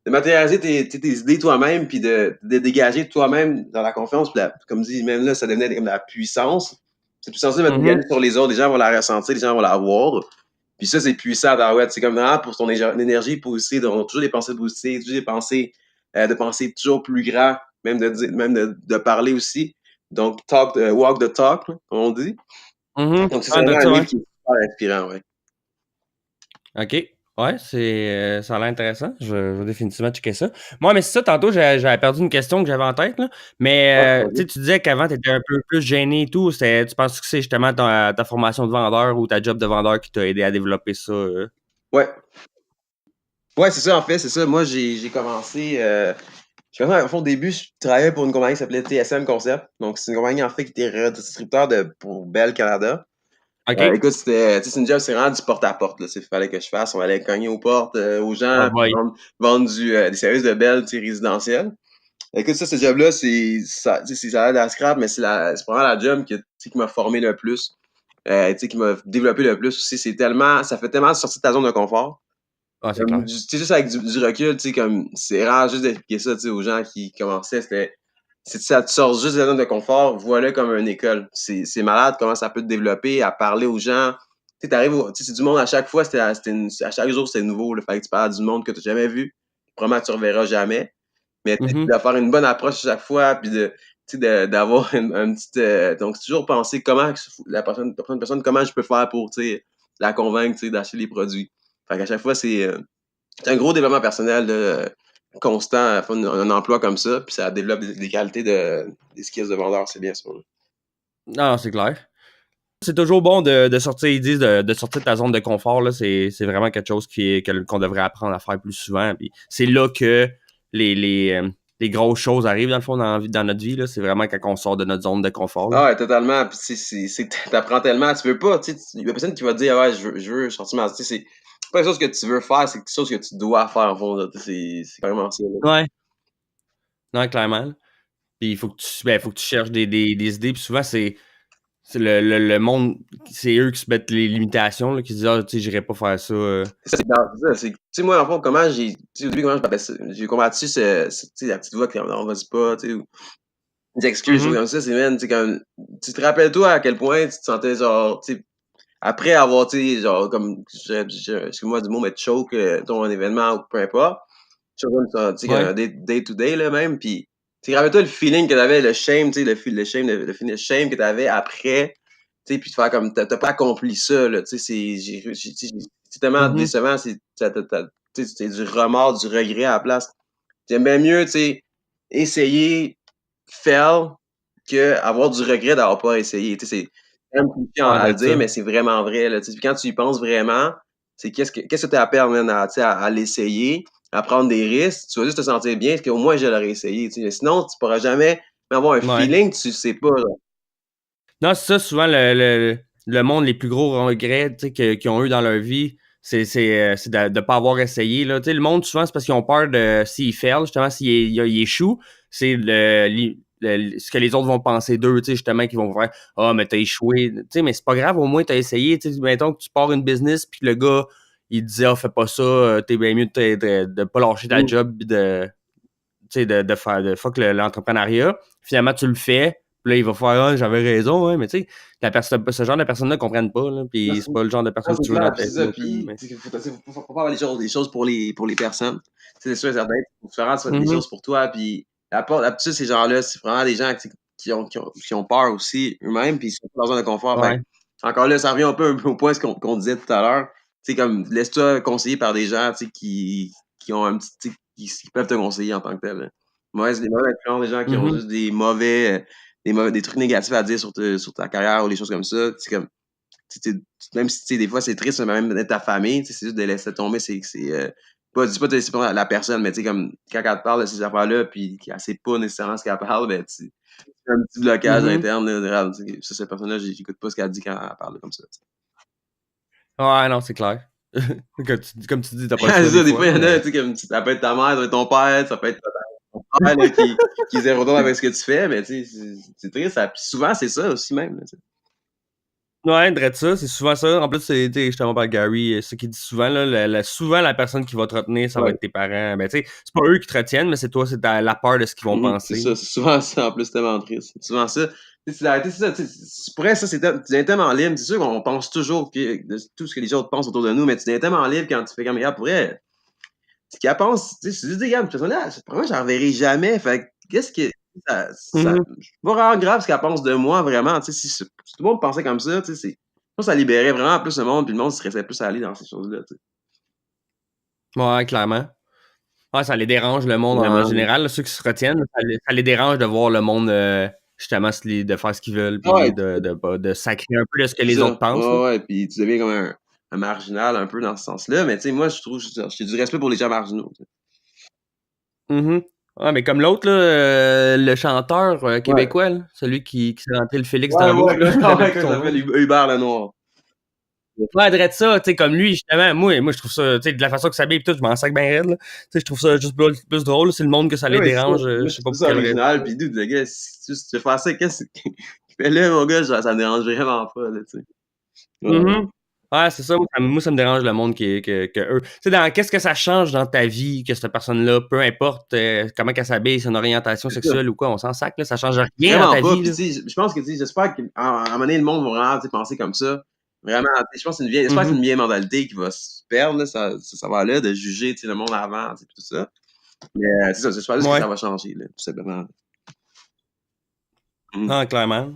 matérialiser tes idées toi-même, puis de dégager toi-même dans la confiance. Puis comme dit, même là, ça devenait comme la puissance. Cette puissance-là va te dégager mhm, sur les autres. Les gens vont la ressentir, les gens vont la voir. Puis ça, c'est puissant dans ouais. C'est comme vraiment pour ton énergie positive, donc toujours des pensées positives, toujours des pensées, de penser toujours plus grand, même de parler aussi. Donc, walk the talk, là, comme on dit. mhm. Donc, c'est Ah, vraiment de un ça, livre ouais. qui est super inspirant, ouais. OK. Ouais, ça a l'air intéressant. Je vais définitivement checker ça. Moi, mais c'est ça, tantôt, j'avais perdu une question que j'avais en tête, là. Ouais, Mais, tu sais, vas-y. tu disais qu'avant, tu étais un peu plus gêné et tout. Tu penses que c'est justement ta formation de vendeur ou ta job de vendeur qui t'a aidé à développer ça? Ouais. Ouais, c'est ça, en fait, c'est ça. Moi, j'ai commencé, en fait, au début, je travaillais pour une compagnie qui s'appelait TSM Concept. Donc, c'est une compagnie, en fait, qui était redistributeur pour Bell Canada. OK? Écoute, tu sais, c'est une job, c'est vraiment du porte-à-porte, là. Il fallait que je fasse. On allait cogner aux portes, aux Oh gens, puis boy. vendre des services de Bell, tu sais, résidentiels. Écoute, ça, ce job-là, tu sais, ça a l'air de la scrap, mais c'est vraiment la job tu sais, qui m'a formé le plus, tu sais, qui m'a développé le plus aussi. Ça fait tellement sortir de ta zone de confort. Ah, c'est clair. Tu sais, juste avec du recul, tu sais, comme, c'est rare juste d'expliquer ça, tu sais, aux gens qui commençaient, ça te sort juste de la zone de confort, voilà comme une école. C'est malade comment ça peut te développer, à parler aux gens. Tu sais, tu sais, c'est du monde à chaque fois, à chaque jour, c'était nouveau, le fait que tu parles du monde que tu n'as jamais vu, probablement que tu ne reverras jamais. Mais tu sais, Mhm, de faire une bonne approche à chaque fois, puis tu sais, d'avoir une petite. Donc, c'est toujours penser comment la prochaine personne, comment je peux faire pour, tu sais, la convaincre, tu sais, d'acheter les produits. Fait qu'à chaque fois, c'est un gros développement personnel constant, faire un emploi comme ça, puis ça développe des qualités des skills de vendeur, c'est bien sûr. non, c'est clair. C'est toujours bon de sortir, ils disent, de sortir de ta zone de confort, là. C'est vraiment quelque chose qu'on devrait apprendre à faire plus souvent. Puis c'est là que les grosses choses arrivent, dans le fond, dans notre vie, là. C'est vraiment quand on sort de notre zone de confort, là. Ah ouais, totalement. Puis t'apprends tellement, tu veux pas, tu sais, il y a personne qui va te dire, ah ouais, je veux sortir tu sais, c'est pas quelque chose que tu veux faire, c'est quelque chose que tu dois faire, en fond, là. C'est carrément ça, là. Ouais. Non, clairement. Puis faut que tu cherches des idées. Puis souvent, c'est le monde, c'est eux qui se mettent les limitations, là, qui se disent, ah, tu sais, j'irais pas faire ça. Tu sais, moi, en fond, tu sais, au début, comment j'ai combattu tu sais, la petite voix qui, non, vas-y pas, tu sais, des excuses, des choses Mhm. comme ça, c'est, man, tu sais, comme, tu te rappelles, toi, à quel point tu te sentais, genre, tu sais, après avoir, tu sais, genre, comme, excuse-moi du mot, mais choke ton événement ou peu importe, tu sais, Ouais. un day-to-day, là, même, puis, tu sais, rappelle-toi le feeling que t'avais, le shame, tu sais, le shame, le shame que t'avais après, tu sais, puis de faire comme, t'as pas accompli ça, là, tu sais, c'est tellement Mhm. décevant, tu sais, c'est du remords, du regret à la place. J'aime bien mieux, tu sais, essayer, fail, que avoir du regret d'avoir pas essayé. Tu sais, c'est quand même compliqué Ouais, à le drette dire, ça. mais c'est vraiment vrai, là, tu sais. Puis quand tu y penses vraiment, c'est qu'est-ce que tu as à perdre, man, tu sais, à l'essayer, à prendre des risques? Tu vas juste te sentir bien, parce qu'au moins je l'aurais essayé, tu sais. Sinon, tu pourras jamais avoir un Ouais. feeling, tu sais pas, là. Non, c'est ça, souvent, le monde, les plus gros regrets, tu sais, qu'ils ont eu dans leur vie, c'est de ne pas avoir essayé, là. Tu sais, le monde, souvent, c'est parce qu'ils ont peur de, s'ils fail, justement, s'ils échouent, c'est ce que les autres vont penser d'eux, tu sais, justement, qu'ils vont faire, ah, mais t'as échoué. Tu sais, mais c'est pas grave, au moins, t'as essayé. Tu sais, mettons que tu pars une business, puis le gars, il te dit, ah, fais pas ça, t'es bien mieux de pas lâcher ta Mmh. job, puis de faire de fuck l'entrepreneuriat. Finalement, tu le fais. Puis là, il va faire ah, j'avais raison, hein, mais tu sais, ce genre de personnes-là ne comprennent pas. Là, Non, puis c'est pas le genre de non, personne que c'est tu veux dans clair, ta puis vie c'est ça, non plus. puis Mais... tu sais, faut pas avoir les choses pour les personnes. Tu sais, c'est sûr et certain, faut faire des Mhm. choses pour toi, puis d'habitude, ces gens-là, c'est vraiment des gens, tu sais, qui ont peur aussi eux-mêmes, puis ils sont pas dans zone de confort. Fait Ouais. que, encore là, ça revient un peu au point ce qu'on disait tout à l'heure. Tu sais, comme laisse-toi conseiller par des gens, tu sais, qui ont un petit, tu sais, qui peuvent te conseiller en tant que tel, là. Des mauvaises influences, des gens qui ont Mhm. juste des trucs négatifs à dire sur ta carrière ou des choses comme ça. C'est comme même si, tu sais, des fois, c'est triste, même d'être ta famille, tu sais, c'est juste de laisser tomber, pas, je dis pas de laisser tomber la personne, mais tu sais, comme, quand elle te parle de ces affaires-là, puis qu'elle sait pas nécessairement ce qu'elle parle, ben, tu as un petit blocage Mhm. interne, là, de regarde, tu sais, cette personne-là, j'écoute pas ce qu'elle dit quand elle parle comme ça, tu sais. Ouais, non, c'est clair. Comme tu dis, t'as pas le C'est choix des ça, des fois, fois, il y en a, mais. tu sais, comme, ça peut être ta mère, ça peut être ton père, ça peut être ton frère, là, qui est zéro drôle avec ce que tu fais, mais tu sais, c'est triste, puis souvent, c'est ça aussi même, là, tu sais. Ouais, drette ça, c'est souvent ça. En plus, c'est tu sais, justement par Gary, ce qu'il dit souvent, là, souvent la personne qui va te retenir, ça va Ouais. être tes parents. Ben, tu sais, c'est pas eux qui te retiennent, mais c'est toi, c'est la peur de ce qu'ils vont C'est penser. ça, c'est souvent ça, en plus, c'est tellement triste. C'est souvent ça. Tu sais, c'est ça, tu sais, pour vrai, ça, tu deviens tellement libre. C'est sûr qu'on pense toujours de tout ce que les autres pensent autour de nous, mais tu deviens tellement libre quand tu fais comme, regarde, pour vrai, ce qu'ils pensent, tu sais, c'est juste, regarde, cette personne-là, probablement, j'en reverrai jamais. Fait que, qu'est-ce que, Mhm. c'est pas vraiment grave ce qu'elle pense de moi, vraiment. Tu sais, si tout le monde pensait comme ça, tu sais, je pense que ça libérait vraiment plus le monde, puis le monde serait plus à aller dans ces choses-là, tu sais. Ouais, clairement. Ouais, ça les dérange le monde en Vraiment. général, là, ceux qui se retiennent, ça les dérange de voir le monde justement de faire ce qu'ils veulent Ah ouais, puis de sacrer un peu de ce que c'est les autres ça. pensent. Là. Ouais, ouais, puis tu deviens comme un marginal un peu dans ce sens-là, mais tu sais, moi, je trouve, j'ai du respect pour les gens marginaux, tu sais. Mhm. Ouais, mais comme l'autre, là, le chanteur Ouais. québécois, là, celui qui s'est rentré le Félix Ouais, dans la bouche, ouais, là, je me rappelle ouais, plus comment il son s'appelle? nom. Hubert Lenoir. Ouais, drette ça, tu sais, comme lui, justement, moi, je trouve ça, tu sais, de la façon que ça s'habille et tout, je m'en sac bien raide, là. Tu sais, je trouve ça juste plus drôle, c'est le monde que ça Ouais, les ouais, c'est ça. dérange, Moi, je je sais pas trouve pour ça quelle raison. original, puis dude, le gars, si tu fais faire ça, qu'est-ce que fais-le, mon gars, genre, ça me dérange vraiment pas, là, tu sais. Ouais. Mhm. Ouais, c'est ça. Ça me dérange le monde que eux. Tu sais, qu'est-ce que ça change dans ta vie que cette personne-là, peu importe comment qu'elle s'habille, son orientation C'est ça. sexuelle ou quoi, on s'en sac, là, ça change rien dans Vraiment ta pas, vie, puis là. tu sais, je pense que, tu sais, j'espère qu'à un moment donné, le monde va vraiment, tu sais, penser comme ça. Vraiment, tu sais, je pense que j'espère que c'est Mhm. une vieille mentalité qui va se perdre, là, ça va là, de juger, tu sais, le monde avant, tu sais, puis tout ça. Mais c'est ça, j'espère juste que ça Ouais. va changer, là, tout simplement. Mmh. Non, clairement.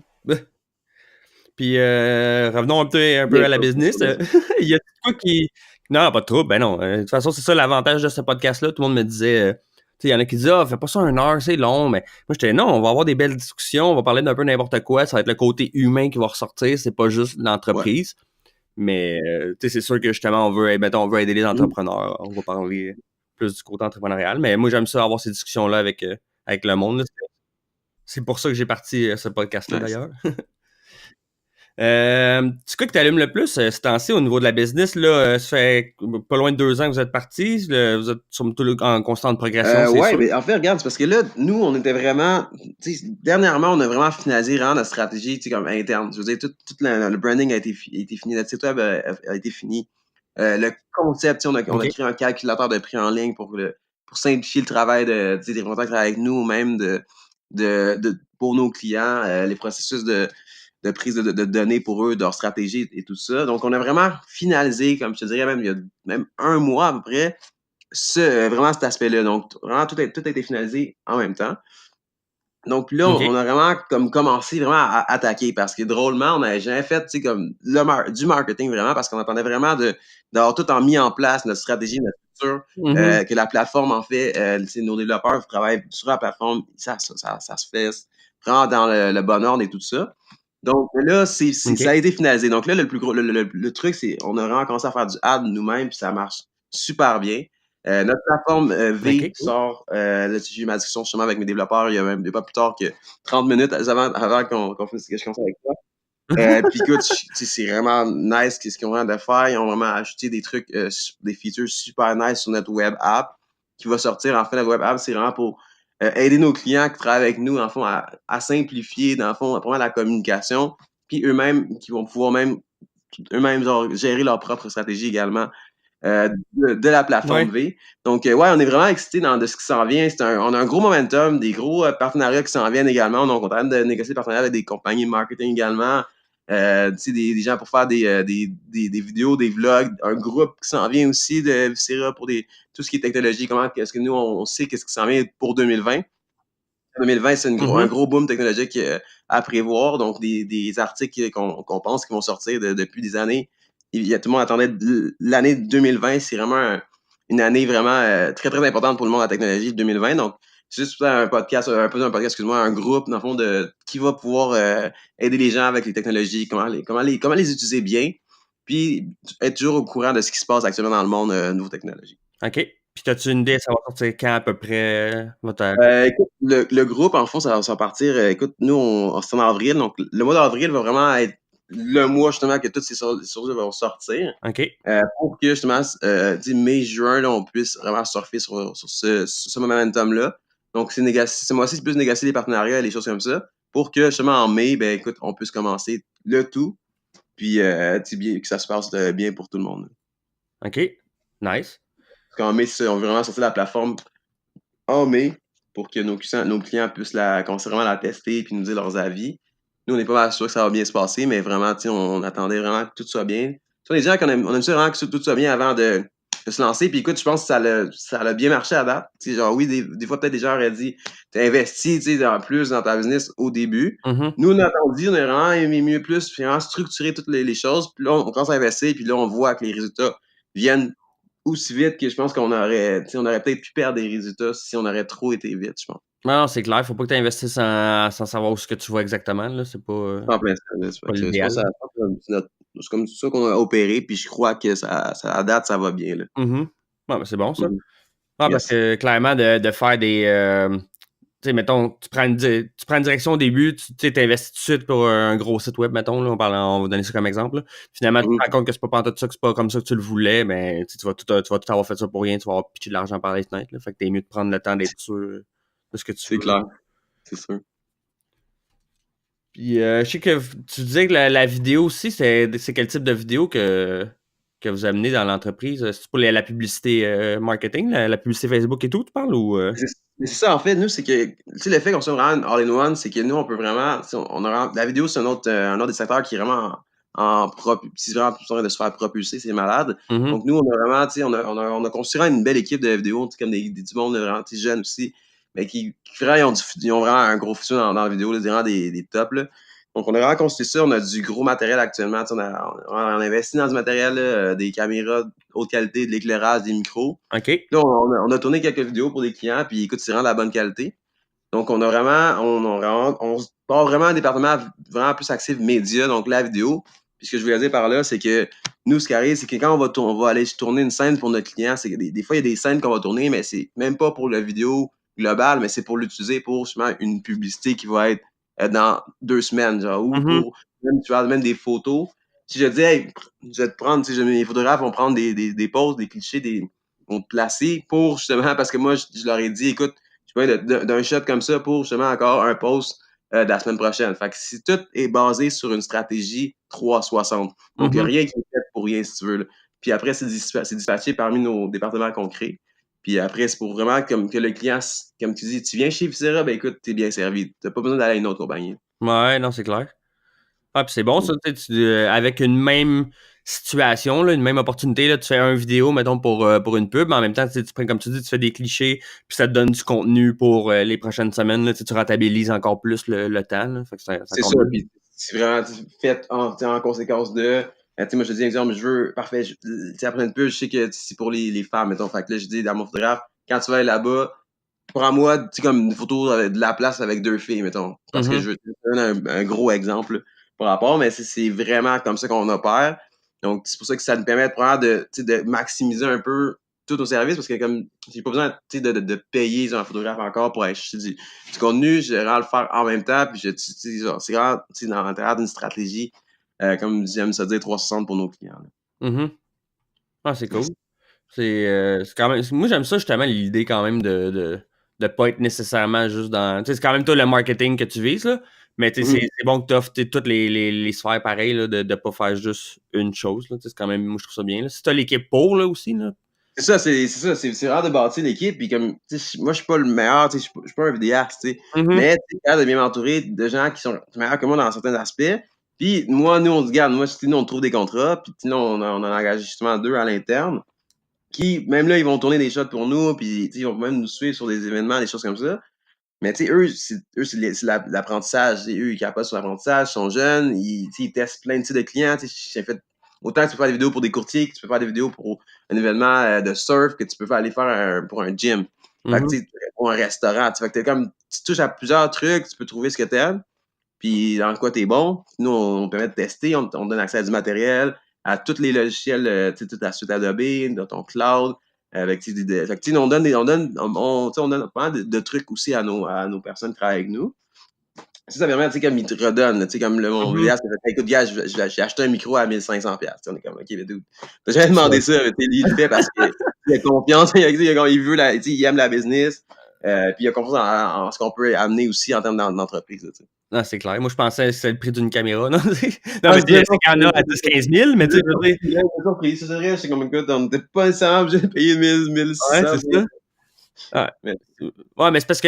Puis revenons un peu Bien à la sûr, bien sûr, business. bien sûr. Il y a quoi qui. Non, pas de trouble, ben non. De toute façon, c'est ça l'avantage de ce podcast-là. Tout le monde me disait. Tu sais, il y en a qui disent ah, fais pas ça 1 heure, c'est long. Mais moi, j'étais non, on va avoir des belles discussions, on va parler d'un peu n'importe quoi. Ça va être le côté humain qui va ressortir, c'est pas juste Ouais. l'entreprise. Mais tu sais, c'est sûr que justement, mettons, on veut aider les Mmh. entrepreneurs. On va parler plus du côté entrepreneurial. Mais moi, j'aime ça avoir ces discussions-là avec le monde. Là. C'est pour ça que j'ai parti ce podcast-là Nice. d'ailleurs. C'est quoi que t'allumes le plus ce temps-ci au niveau de la business? Là, ça fait pas loin de 2 ans que vous êtes partis. Vous êtes surtout en constante progression, c'est Ouais, sûr. mais en fait, regarde, c'est parce que là, nous, on était vraiment, tu sais, dernièrement, on a vraiment finalisé vraiment notre stratégie, tu sais, comme interne. Je veux dire, tout le branding a été fini, notre site web a été fini. Le concept, tu sais, on a OK. créé un calculateur de prix en ligne pour simplifier le travail de, tu sais, des représentants qui travaillent avec nous, ou même de pour nos clients, les processus de prise de données pour eux, de leur stratégie et tout ça. Donc, on a vraiment finalisé, comme je te dirais, même il y a même 1 mois à peu près, vraiment cet aspect-là. Donc, vraiment, tout a été finalisé en même temps. Donc là, OK. on a vraiment comme commencé vraiment à attaquer parce que drôlement, on n'avait jamais fait, tu sais, comme du marketing vraiment parce qu'on attendait vraiment d'avoir tout mis en place, notre stratégie, notre structure, Mhm. que la plateforme en fait, tu sais, nos développeurs travaillent sur la plateforme, ça se fait vraiment dans le bon ordre et tout ça. Donc là, ça OK. a été finalisé. Donc là, le plus gros, le truc, c'est on a vraiment commencé à faire du ad nous-mêmes, puis ça marche super bien. Notre plateforme V OK, cool. sort, là, j'ai eu ma discussion justement avec mes développeurs il y a pas plus tard que 30 minutes avant qu'on finisse que je commence avec toi. Puis écoute, tu sais, c'est vraiment nice ce qu'ils ont vraiment de faire. Ils ont vraiment ajouté des trucs, des features super nice sur notre web app qui va sortir. En fait, la web app, c'est vraiment pour aider nos clients qui travaillent avec nous, en fond, à simplifier, dans le fond, vraiment la communication. Puis eux-mêmes, qui vont pouvoir même eux-mêmes genre, gérer leur propre stratégie également de la plateforme Ouais. V. Donc, ouais, on est vraiment excités de ce qui s'en vient. On a un gros momentum, des gros partenariats qui s'en viennent également. Donc, on est en train de négocier des partenariats avec des compagnies de marketing également. Tu sais, des gens pour faire des vidéos, des vlogs, un groupe qui s'en vient aussi de Viscera pour tout ce qui est technologie. Comment est-ce que nous, on sait qu'est-ce qui s'en vient pour 2020. 2020, c'est un Mhm. gros boom technologique à prévoir. Donc, des articles qu'on pense qui vont sortir depuis des années. Tout le monde attendait l'année 2020. C'est vraiment une année vraiment très, très importante pour le monde de la technologie, 2020. Donc, c'est juste un podcast, excuse-moi, un groupe, dans le fond, qui va pouvoir aider les gens avec les technologies, comment les utiliser bien, puis être toujours au courant de ce qui se passe actuellement dans le monde niveau technologie. OK. Puis, t'as-tu une idée, ça va sortir quand à peu près? Écoute, le groupe, en fond, ça va partir. Écoute, nous, c'est en avril. Donc, le mois d'avril va vraiment être le mois, justement, que toutes ces choses vont sortir. OK. Pour que, justement, mai, juin, là, on puisse vraiment surfer sur ce momentum-là. Donc, ce mois-ci, c'est plus négocier les partenariats et les choses comme ça. Pour que, justement, en mai, ben, écoute, on puisse commencer le tout. Puis, que ça se passe bien pour tout le monde. OK. Nice. Parce qu'en mai, on veut vraiment sortir la plateforme en mai pour que nos clients puissent qu'on sait vraiment la tester puis nous dire leurs avis. Nous, on n'est pas mal sûr que ça va bien se passer, mais vraiment, on attendait vraiment que tout soit bien. Tu vois, les gens, on aime ça vraiment que tout soit bien avant de se lancer. Puis écoute, je pense que ça a bien marché à date. Tu sais, genre, oui, des fois, peut-être des gens auraient dit, t'as investi, tu sais, en plus dans ta business au début. Mhm. Nous, on a attendu, on a vraiment aimé mieux plus, puis vraiment structurer toutes les choses. Puis là, on commence à investir, puis là, on voit que les résultats viennent aussi vite que je pense qu'on aurait, on aurait peut-être pu perdre des résultats si on aurait trop été vite, je pense. Non, c'est clair. Faut pas que tu investisses sans savoir où ce que tu vois exactement. Là. C'est En plein ça, là, pas je pense l'idéal. que c'est comme ça qu'on a opéré, puis je crois que à date, ça va bien, là. Mhm. Ouais, ben, c'est bon, ça. Mhm. Ah, parce Yes. que clairement, de faire des. Tu sais, mettons, tu prends une direction au début, tu t'investis tout de suite pour un gros site web, mettons, là, on va donner ça comme exemple. Là. Finalement, tu te Mhm. rends compte que c'est pas pantoute ça, que c'est pas comme ça que tu le voulais, mais tu vas tout avoir fait ça pour rien, tu vas avoir pitché de l'argent par les fenêtres. Là. Fait que t'es mieux de prendre le temps d'être sûr de ce que tu C'est veux. clair, c'est sûr. Puis, je sais que tu disais que la vidéo aussi, c'est quel type de vidéo que vous amenez dans l'entreprise? C'est pour la publicité marketing, la publicité Facebook et tout, tu parles ou. C'est c'est ça, en fait, nous, c'est que, tu sais, le fait qu'on soit vraiment all-in-one, c'est que nous, on peut vraiment, tu sais, la vidéo, c'est un autre des secteurs qui est vraiment qui est vraiment besoin de se faire propulser, c'est malade. Mhm. Donc, nous, on a vraiment, tu sais, on a construit une belle équipe de vidéos, tu sais, comme du monde vraiment, tu sais, jeunes aussi, mais qui vraiment, ils ont vraiment un gros futur dans la vidéo, là, c'est vraiment des tops, là. Donc, on a vraiment construit ça, on a du gros matériel actuellement, tu sais, on a investi dans du matériel, là, des caméras de haute qualité, de l'éclairage, des micros. OK. Là, on a tourné quelques vidéos pour des clients, puis écoute, c'est vraiment de la bonne qualité. Donc, on se part vraiment un département vraiment plus axé média, donc la vidéo. Puis ce que je voulais dire par là, c'est que nous, ce qui arrive, c'est que quand on va aller tourner une scène pour notre client, c'est que des fois, il y a des scènes qu'on va tourner, mais c'est même pas pour la vidéo globale, mais c'est pour l'utiliser pour justement une publicité qui va être dans 2 semaines, genre, ou Mhm. pour même, tu vois, même des photos. Si je dis, hey, je vais te prendre, tu sais, mes photographes vont prendre des poses, des clichés, vont te placer pour justement, parce que moi, je leur ai dit, écoute, je peux d'un shot comme ça pour justement encore un post de la semaine prochaine. Fait que si tout est basé sur une stratégie 360, donc il n'y a Mhm. rien qui est fait pour rien, si tu veux. Là. Puis après, c'est dispatché parmi nos départements qu'on crée. Puis après, c'est pour vraiment comme que le client, comme tu dis, tu viens chez Viscera, ben écoute, t'es bien servi. T'as pas besoin d'aller à une autre compagnie. Ouais, non, c'est clair. Ah, puis c'est bon, ça, tu sais, avec une même situation, là, une même opportunité, là, tu fais une vidéo, mettons, pour une pub, mais en même temps, tu sais, tu prends, comme tu dis, tu fais des clichés, puis ça te donne du contenu pour les prochaines semaines, là, tu sais, tu rentabilises encore plus le temps, là, fait que ça C'est compte ça, bien. puis c'est vraiment fait en conséquence de. Tu sais, moi, je te dis, exemple, je veux, parfait, tu sais, après une pub, je sais que c'est pour les femmes, mettons. Fait que là, je dis dans mon photographe, quand tu vas aller là-bas, prends-moi, tu sais, comme une photo de la place avec 2 filles, mettons. Parce que Mhm. je veux te donner un gros exemple par rapport, mais c'est vraiment comme ça qu'on opère. Donc, c'est pour ça que ça nous permet vraiment tu sais, de maximiser un peu tous nos services parce que comme j'ai pas besoin tu sais, de payer un photographe encore pour aller chercher du contenu, je vais vraiment le faire en même temps. Puis c'est vraiment tu sais, dans l'intérieur d'une stratégie, comme j'aime ça dire, 360 pour nos clients. Là. Mhm. Ah, c'est cool. C'est quand même. Moi, j'aime ça justement, l'idée quand même de pas être nécessairement juste dans. Tu sais, c'est quand même toi le marketing que tu vises, là. Mais tu sais, Mhm. c'est bon que tu offres toutes les sphères pareilles, là, de pas faire juste une chose. Là. Tu sais, c'est quand même. Moi, je trouve ça bien. Là. Si t'as l'équipe pour là aussi, là. C'est rare de bâtir l'équipe. Puis comme, tu sais, moi, je suis pas le meilleur, tu sais, je suis pas un vidéaste, tu sais. Mhm. Mais tu sais, capable de bien m'entourer de gens qui sont meilleurs que moi dans certains aspects. Puis moi, nous, on se garde. Moi, nous, on trouve des contrats. Puis nous, on en a engagé justement 2 à l'interne. Qui, même là, ils vont tourner des shots pour nous. Puis ils vont même nous suivre sur des événements, des choses comme ça. Mais tu sais, c'est l'apprentissage. Eux, ils capatent sur l'apprentissage, ils sont jeunes, ils testent plein de types de clients. J'ai fait autant que tu peux faire des vidéos pour des courtiers, que tu peux faire des vidéos pour un événement de surf, que tu peux aller faire pour un gym. Fait que, Mhm. tu sais, pour un restaurant. Fait que t'es comme, tu touches à plusieurs trucs, tu peux trouver ce que t'aimes, puis dans quoi t'es bon. Nous, on permet de tester, on donne accès à du matériel, à tous les logiciels, tu sais, toute la suite Adobe, dans ton cloud. Avec, fait que, tu sais, on donne pas mal de trucs aussi à nos personnes qui travaillent avec nous. Ça permet, tu sais, comme ils te redonnent, tu sais, comme mon Mhm. vidéaste, il fait, écoute, gars, j'ai acheté un micro à 1500$. On est comme, OK, mais dude, t'as jamais C'est ça. demandé ça, mais il le fait parce qu'il a confiance, il veut tu sais, il aime la business, puis il a confiance en ce qu'on peut amener aussi en termes d'entreprise, tu sais. Non, c'est clair. Moi, je pensais que c'était le prix d'une caméra. Non, non Ah, mais je disais, c'est qu'il y en a à 10-15 000, mais tu sais, je veux dire. j'étais surpris, c'est vrai, j'étais comme, écoute, on n'était pas nécessairement obligé de payer 1000, Ouais, 1600, c'est ça. Ouais. mais Ouais, mais c'est parce que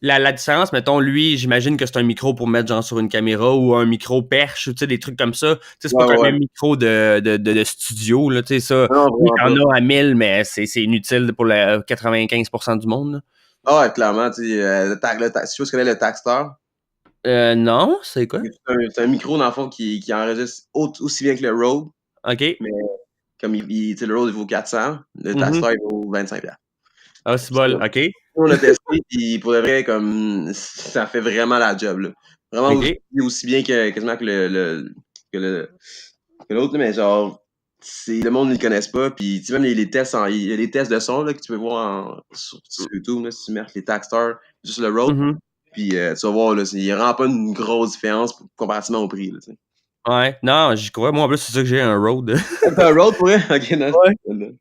la différence, mettons, lui, j'imagine que c'est un micro pour mettre genre sur une caméra ou un micro perche, tu sais, des trucs comme ça. Tu sais, c'est pas ouais, comme ouais, un ouais. micro de studio, là, tu sais, ça. Non, Oui, vraiment t'en pas. as à 1000, mais c'est inutile pour le 95% du monde, là. Ah ouais, clairement, tu sais, si tu connais le Taxstar, Non, c'est quoi? c'est un micro, dans le fond, qui enregistre aussi bien que le Rode, OK. mais comme tu sais, le Rode, il vaut 400, le Mhm. Taxstar, il vaut 25$. Ah, c'est bol. OK. On l'a testé, puis pour de vrai, comme, ça fait vraiment la job, là. Vraiment OK. aussi bien quasiment que que l'autre, mais genre, le monde ne le connaisse pas, puis tu sais, même les tests, il y a des tests de son, là, que tu peux voir sur YouTube, là, si tu mets les Taxstar, juste le Rode, Mhm. puis tu vas voir, là, il n'y a vraiment pas une grosse différence comparativement au prix, là, tu sais. Ouais. Non, j'y crois. Moi, en plus, c'est ça que j'ai un Rode. Ah, t'as un Rode pour vrai? Ok, non. Ouais.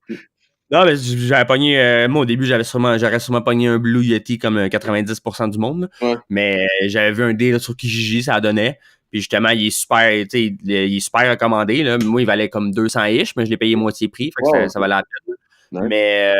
Non, mais j'avais pogné. Moi, au début, j'aurais sûrement pogné un Blue Yeti comme 90% du monde. Là. Ouais. Mais j'avais vu un deal là, sur Kijiji, ça donnait. Puis justement, il est super, tu sais, il est super recommandé. Là. Moi, il valait comme 200-ish, mais je l'ai payé moitié prix. Fait que Wow, ça valait la peine. nice. Mais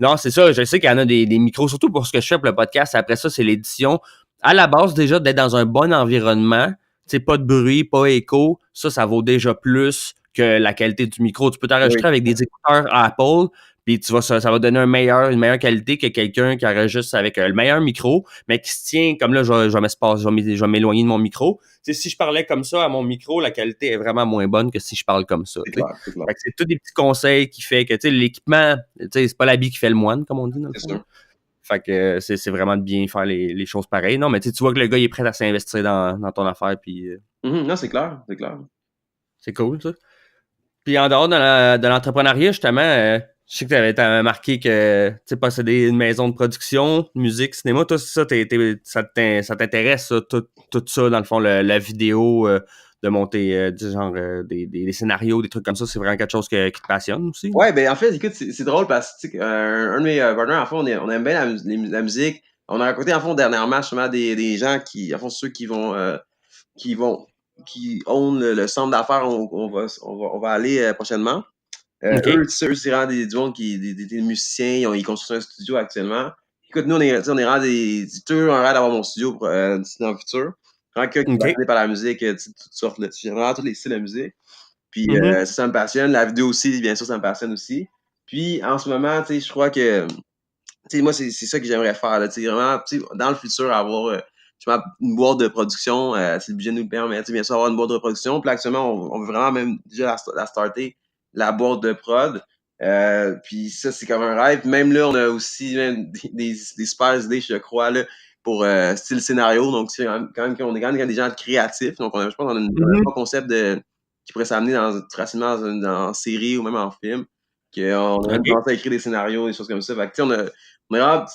non, c'est ça. Je sais qu'il y en a des micros, surtout pour ce que je fais pour le podcast. Après ça, c'est l'édition. À la base, déjà, d'être dans un bon environnement. Tu sais, pas de bruit, pas écho. Ça vaut déjà plus que la qualité du micro. Tu peux Oui. t'enregistrer avec des écouteurs Apple, puis ça va donner une meilleure qualité que quelqu'un qui enregistre avec le meilleur micro, mais qui se tient, comme là, je vais m'éloigner de mon micro. Tu sais, si je parlais comme ça à mon micro, la qualité est vraiment moins bonne que si je parle comme ça. C'est Tu sais. clair, c'est clair. Fait que c'est tous des petits conseils qui fait que tu sais, l'équipement, tu sais, c'est pas l'habit qui fait le moine, comme on dit dans le C'est fond. Là. sûr. Fait que c'est vraiment de bien faire les choses pareilles. Non, mais tu vois que le gars il est prêt à s'investir dans ton affaire, puis Non, c'est clair, c'est clair. c'est cool, ça. Puis en dehors de l'entrepreneuriat, justement, je sais que t'avais marqué que tu possédais une maison de production, musique, cinéma, tout ça, ça t'intéresse, ça, tout ça, dans le fond, la vidéo, de monter du genre des scénarios, des trucs comme ça, c'est vraiment quelque chose qui te passionne aussi? Ouais, ben en fait, écoute, c'est drôle parce que tu sais, un de mes partners, en fait, on aime bien la musique. On a raconté, en fond, dernièrement, justement, des gens qui, en fond, ceux qui vont, qui ont le centre d'affaires, on va aller prochainement. Eux, c'est vraiment du monde des musiciens, ils construisent un studio actuellement. Écoute, nous, on est vraiment toujours en rêve d'avoir mon studio dans le futur. Vraiment que qui est passionné par la musique, toutes sortes, là. J'ai vraiment tous les styles de musique. Puis ça me passionne. La vidéo aussi, bien sûr, ça me passionne aussi. Puis en ce moment, tu sais, je crois que moi, c'est ça que j'aimerais faire. Là, vraiment, dans le futur, avoir une boîte de production, si le budget nous le permet, bien sûr, avoir une boîte de production. Puis là, actuellement, on veut vraiment même déjà la starter, la boîte de prod. Puis ça, c'est comme un rêve. Même là, on a aussi même des super idées, je crois, là, pour style scénario. Donc, on est quand même des gens créatifs. Donc, je pense qu'on a un bon concept qui pourrait s'amener facilement dans série ou même en film. On a commencé à écrire des scénarios, des choses comme ça. Fait que, on a vraiment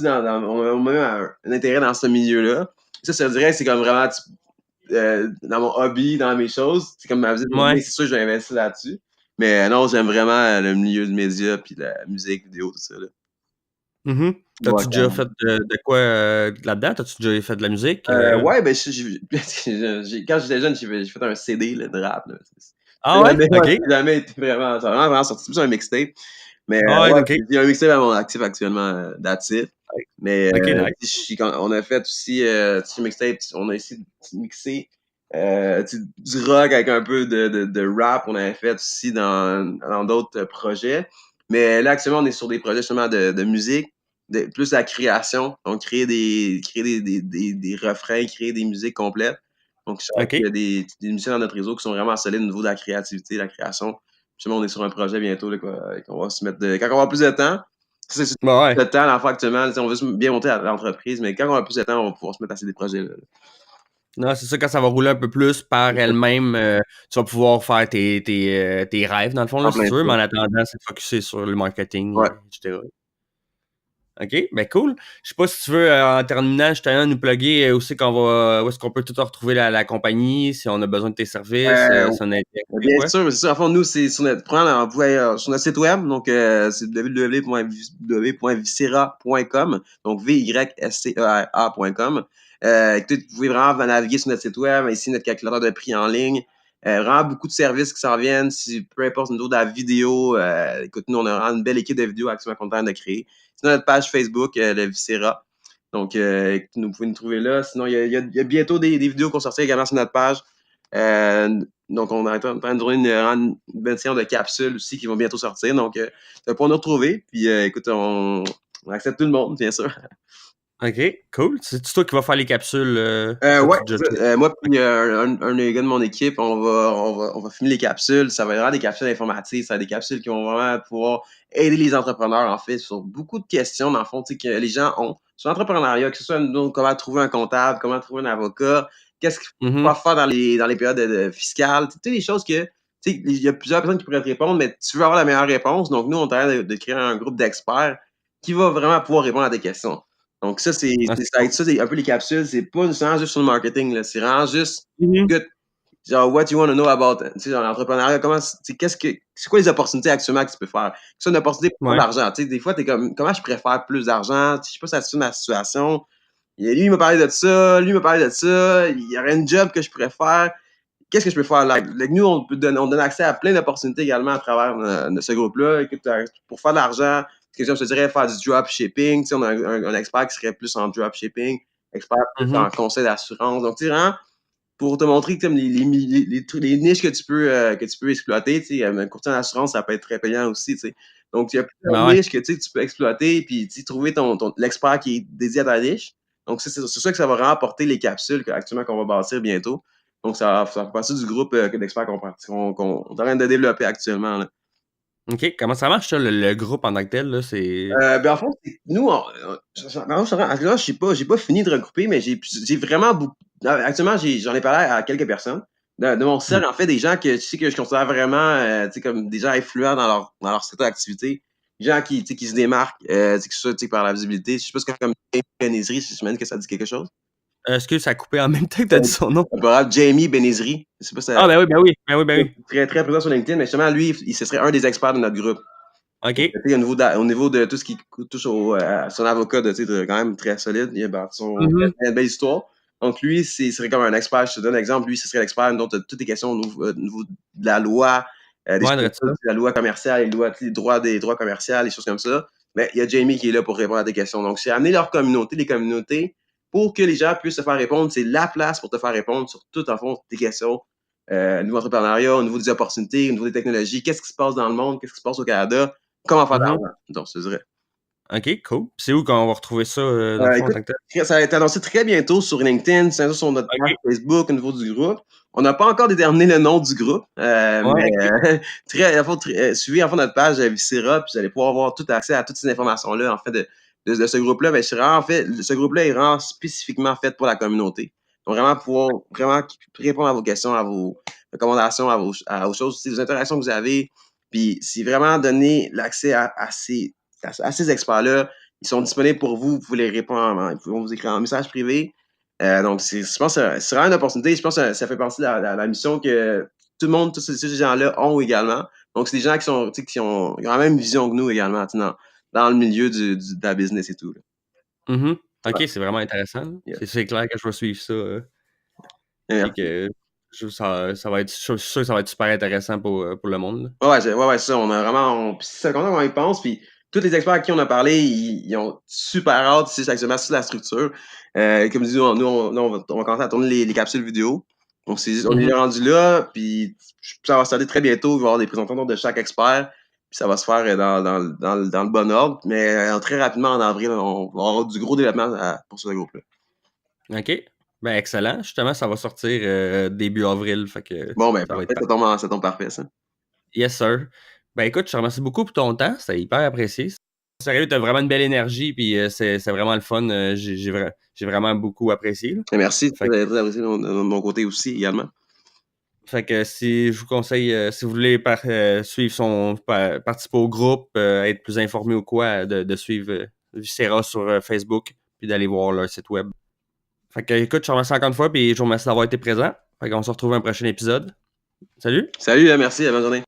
on a même un intérêt dans ce milieu-là. Ça, je dirais, c'est comme vraiment dans mon hobby, dans mes choses. C'est comme ma vie, c'est sûr que je vais investir là-dessus. Mais non, j'aime vraiment le milieu du média puis la musique, vidéo, tout ça. Là. T'as-tu déjà fait de quoi là-dedans? T'as-tu déjà fait de la musique? Ouais, ben quand j'étais jeune, j'ai fait un CD là, de rap. Là. Ah ouais? Ok. Jamais été vraiment, ça a vraiment sorti plus un mixtape. Mais j'ai un mixtape à mon actif actuellement, that's it. Mais nice. On a fait aussi mixtape, on a essayé de mixer du rock avec un peu de rap, on avait fait aussi dans d'autres projets. Mais là, actuellement, on est sur des projets justement de musique, plus la création. Donc, créer des refrains, créer des musiques complètes. Donc, il y a des musiciens dans notre réseau qui sont vraiment solides au niveau de la créativité, de la création. Justement, on est sur un projet bientôt, là, qu'on va se mettre quand on va avoir plus de temps. C'est le temps, l'enfant actuellement, on veut bien monter à l'entreprise, mais quand on a plus de temps, on va pouvoir se mettre à ces projets-là. Non, c'est ça, quand ça va rouler un peu plus par elle-même, tu vas pouvoir faire tes rêves, dans le fond, là, si tu veux, mais en attendant, c'est focusé sur le marketing, etc. OK, ben cool. Je sais pas si tu veux, en terminant, justement, nous plugger où est-ce qu'on peut tout retrouver la compagnie, si on a besoin de tes services, si on a bien sûr, c'est ça. En fond, nous, c'est sur notre site web, donc c'est www.viscera.com, donc VYSCERA.com. Vous pouvez vraiment naviguer sur notre site web, ici notre calculateur de prix en ligne. Vraiment beaucoup de services qui s'en viennent, peu importe le niveau de la vidéo. Écoute, nous, on a vraiment une belle équipe de vidéos actuellement qu'on est en train de créer. Sinon, notre page Facebook, le Viscera. Donc, vous pouvez nous trouver là. Sinon, il y a bientôt des vidéos qui vont sortir également sur notre page. Donc, on est en train de tourner une belle série de capsules aussi qui vont bientôt sortir. Donc, tu vas pouvoir nous retrouver. Puis, écoute, on accepte tout le monde, bien sûr. OK, cool. C'est toi qui vas faire les capsules? Ouais, moi puis un des gars de mon équipe, on va filmer les capsules. Ça va être vraiment des capsules informatives. Ça va être des capsules qui vont vraiment pouvoir aider les entrepreneurs, en fait, sur beaucoup de questions, dans le fond, que les gens ont sur l'entrepreneuriat, que ce soit comment trouver un comptable, comment trouver un avocat, qu'est-ce qu'il faut faire dans les périodes fiscales. Tu sais, des choses que, tu sais, il y a plusieurs personnes qui pourraient te répondre, mais tu veux avoir la meilleure réponse. Donc, nous, on est en train de créer un groupe d'experts qui va vraiment pouvoir répondre à tes questions. Donc, ça, c'est un peu les capsules. C'est pas nécessairement juste sur le marketing, là. C'est vraiment juste, genre, what you want to know about, tu sais, genre, l'entrepreneuriat, c'est quoi les opportunités actuellement que tu peux faire? C'est une opportunité pour l'argent. Tu sais, des fois, t'es comme, comment je préfère plus d'argent? Je sais pas si ça suit ma situation. Lui, il m'a parlé de ça. Lui, il m'a parlé de ça. Il y aurait une job que je préfère. Qu'est-ce que je peux faire là? Nous, on donne accès à plein d'opportunités également à travers ce groupe-là. Écoute, pour faire de l'argent, je te dirais faire du dropshipping. Tu sais, on a un expert qui serait plus en dropshipping, expert plus en conseil d'assurance. Donc, tu sais, vraiment, pour te montrer comme les niches que tu peux exploiter, tu sais, un courtier en assurance, ça peut être très payant aussi, tu sais. Donc, il y a plusieurs niches que tu peux exploiter, puis trouver l'expert qui est dédié à ta niche. Donc, c'est ça que ça va vraiment apporter les capsules actuellement qu'on va bâtir bientôt. Donc, ça fait partie du groupe d'experts qu'on est en train de développer actuellement. Là. OK. Comment ça marche, ça, le groupe en tant que tel? Là, en fait, nous, j'ai pas fini de regrouper, mais j'ai vraiment beaucoup. Actuellement, j'en ai parlé à quelques personnes. De mon cercle, en fait, des gens que je considère vraiment comme des gens influents dans leur secteur d'activité. Des gens qui se démarquent, que ce soit par la visibilité. Je sais pas ce que comme Benizri, j'imagine que ça dit quelque chose. Est-ce que ça a coupé en même temps que tu as dit son nom? Jamie Benizri. Je sais pas si ça... ben oui. Très, très présent sur LinkedIn, mais justement, lui, ce serait un des experts de notre groupe. OK. Au niveau de tout ce qui touche à son avocat, quand même très solide. Il a une belle histoire. Donc, lui, il serait comme un expert. Je te donne un exemple. Lui, ce serait l'expert de toutes les questions au niveau de la loi, des Ouais, choses dirais-tu comme ça? ça, la loi commerciale, les droits commerciaux, des choses comme ça. Mais il y a Jamie qui est là pour répondre à tes questions. Donc, c'est amener leur communauté, les communautés, pour que les gens puissent se faire répondre. C'est la place pour te faire répondre sur tout, en fond, tes questions. Au niveau entrepreneuriat, au niveau des opportunités, au niveau des technologies, qu'est-ce qui se passe dans le monde, qu'est-ce qui se passe au Canada, comment faire de Mhm. l'argent. Donc, je te dirais. OK, cool. Puis c'est où qu'on va retrouver ça, dans le fond, en Écoute, tant que tel? ça va être annoncé très bientôt sur LinkedIn, c'est sur notre page OK. Facebook au niveau du groupe. On n'a pas encore déterminé le nom du groupe, Ouais, mais OK. très, en fond, suivez en fond notre page Viscera, puis vous allez pouvoir avoir tout accès à toutes ces informations-là, en fait, de ce groupe-là. Ben, c'est vraiment, en fait, ce groupe-là est vraiment spécifiquement fait pour la communauté. Donc, vraiment pouvoir vraiment répondre à vos questions, à vos recommandations, aux choses, aux interactions que vous avez. Puis, c'est vraiment donner l'accès à ces experts-là. Ils sont disponibles pour vous. Vous pouvez les répondre. Ils vont vous écrire un message privé. Donc, je pense que c'est vraiment une opportunité. Je pense que ça fait partie de la mission que tout le monde, tous ces gens-là ont également. Donc, c'est des gens qui sont, qui ont la même vision que nous également, dans le milieu de la business et tout. Là. Mhm. OK, Ouais. c'est vraiment intéressant, là. Yeah. C'est clair que je vais suivre ça, puis Merci. que ça va être, je suis sûr que ça va être super intéressant pour le monde, là. Ouais, c'est ça. On a vraiment. Puis c'est ça qu'on a, on y pense. Puis tous les experts à qui on a parlé, ils ont super hâte. C'est exactement sur la structure. Comme je dis, on va commencer à tourner les capsules vidéo. On est Mhm. rendu là. Puis ça va se starter très bientôt. Il va y avoir des présentations de chaque expert. Puis ça va se faire dans le bon ordre. Mais très rapidement, en avril, on va avoir du gros développement pour ce groupe-là. OK. Ben, excellent. Justement, ça va sortir, début avril, fait que Bon, ben ça va parfait. être parfait. Ça tombe parfait, ça. Yes, sir. Ben, écoute, je te remercie beaucoup pour ton temps. C'était hyper apprécié. Sérieux, tu as vraiment une belle énergie, puis c'est vraiment le fun. J'ai vraiment beaucoup apprécié, là. Et merci. Fait, Très apprécié de mon côté aussi également. fait que si je vous conseille, si vous voulez suivre participer au groupe, être plus informé ou quoi, de suivre Viscera sur Facebook, puis d'aller voir leur site web. Fait que, écoute, je te remercie encore une fois, puis je vous remercie d'avoir été présent. Fait qu'on se retrouve à un prochain épisode. Salut! Salut, merci. Bonne journée.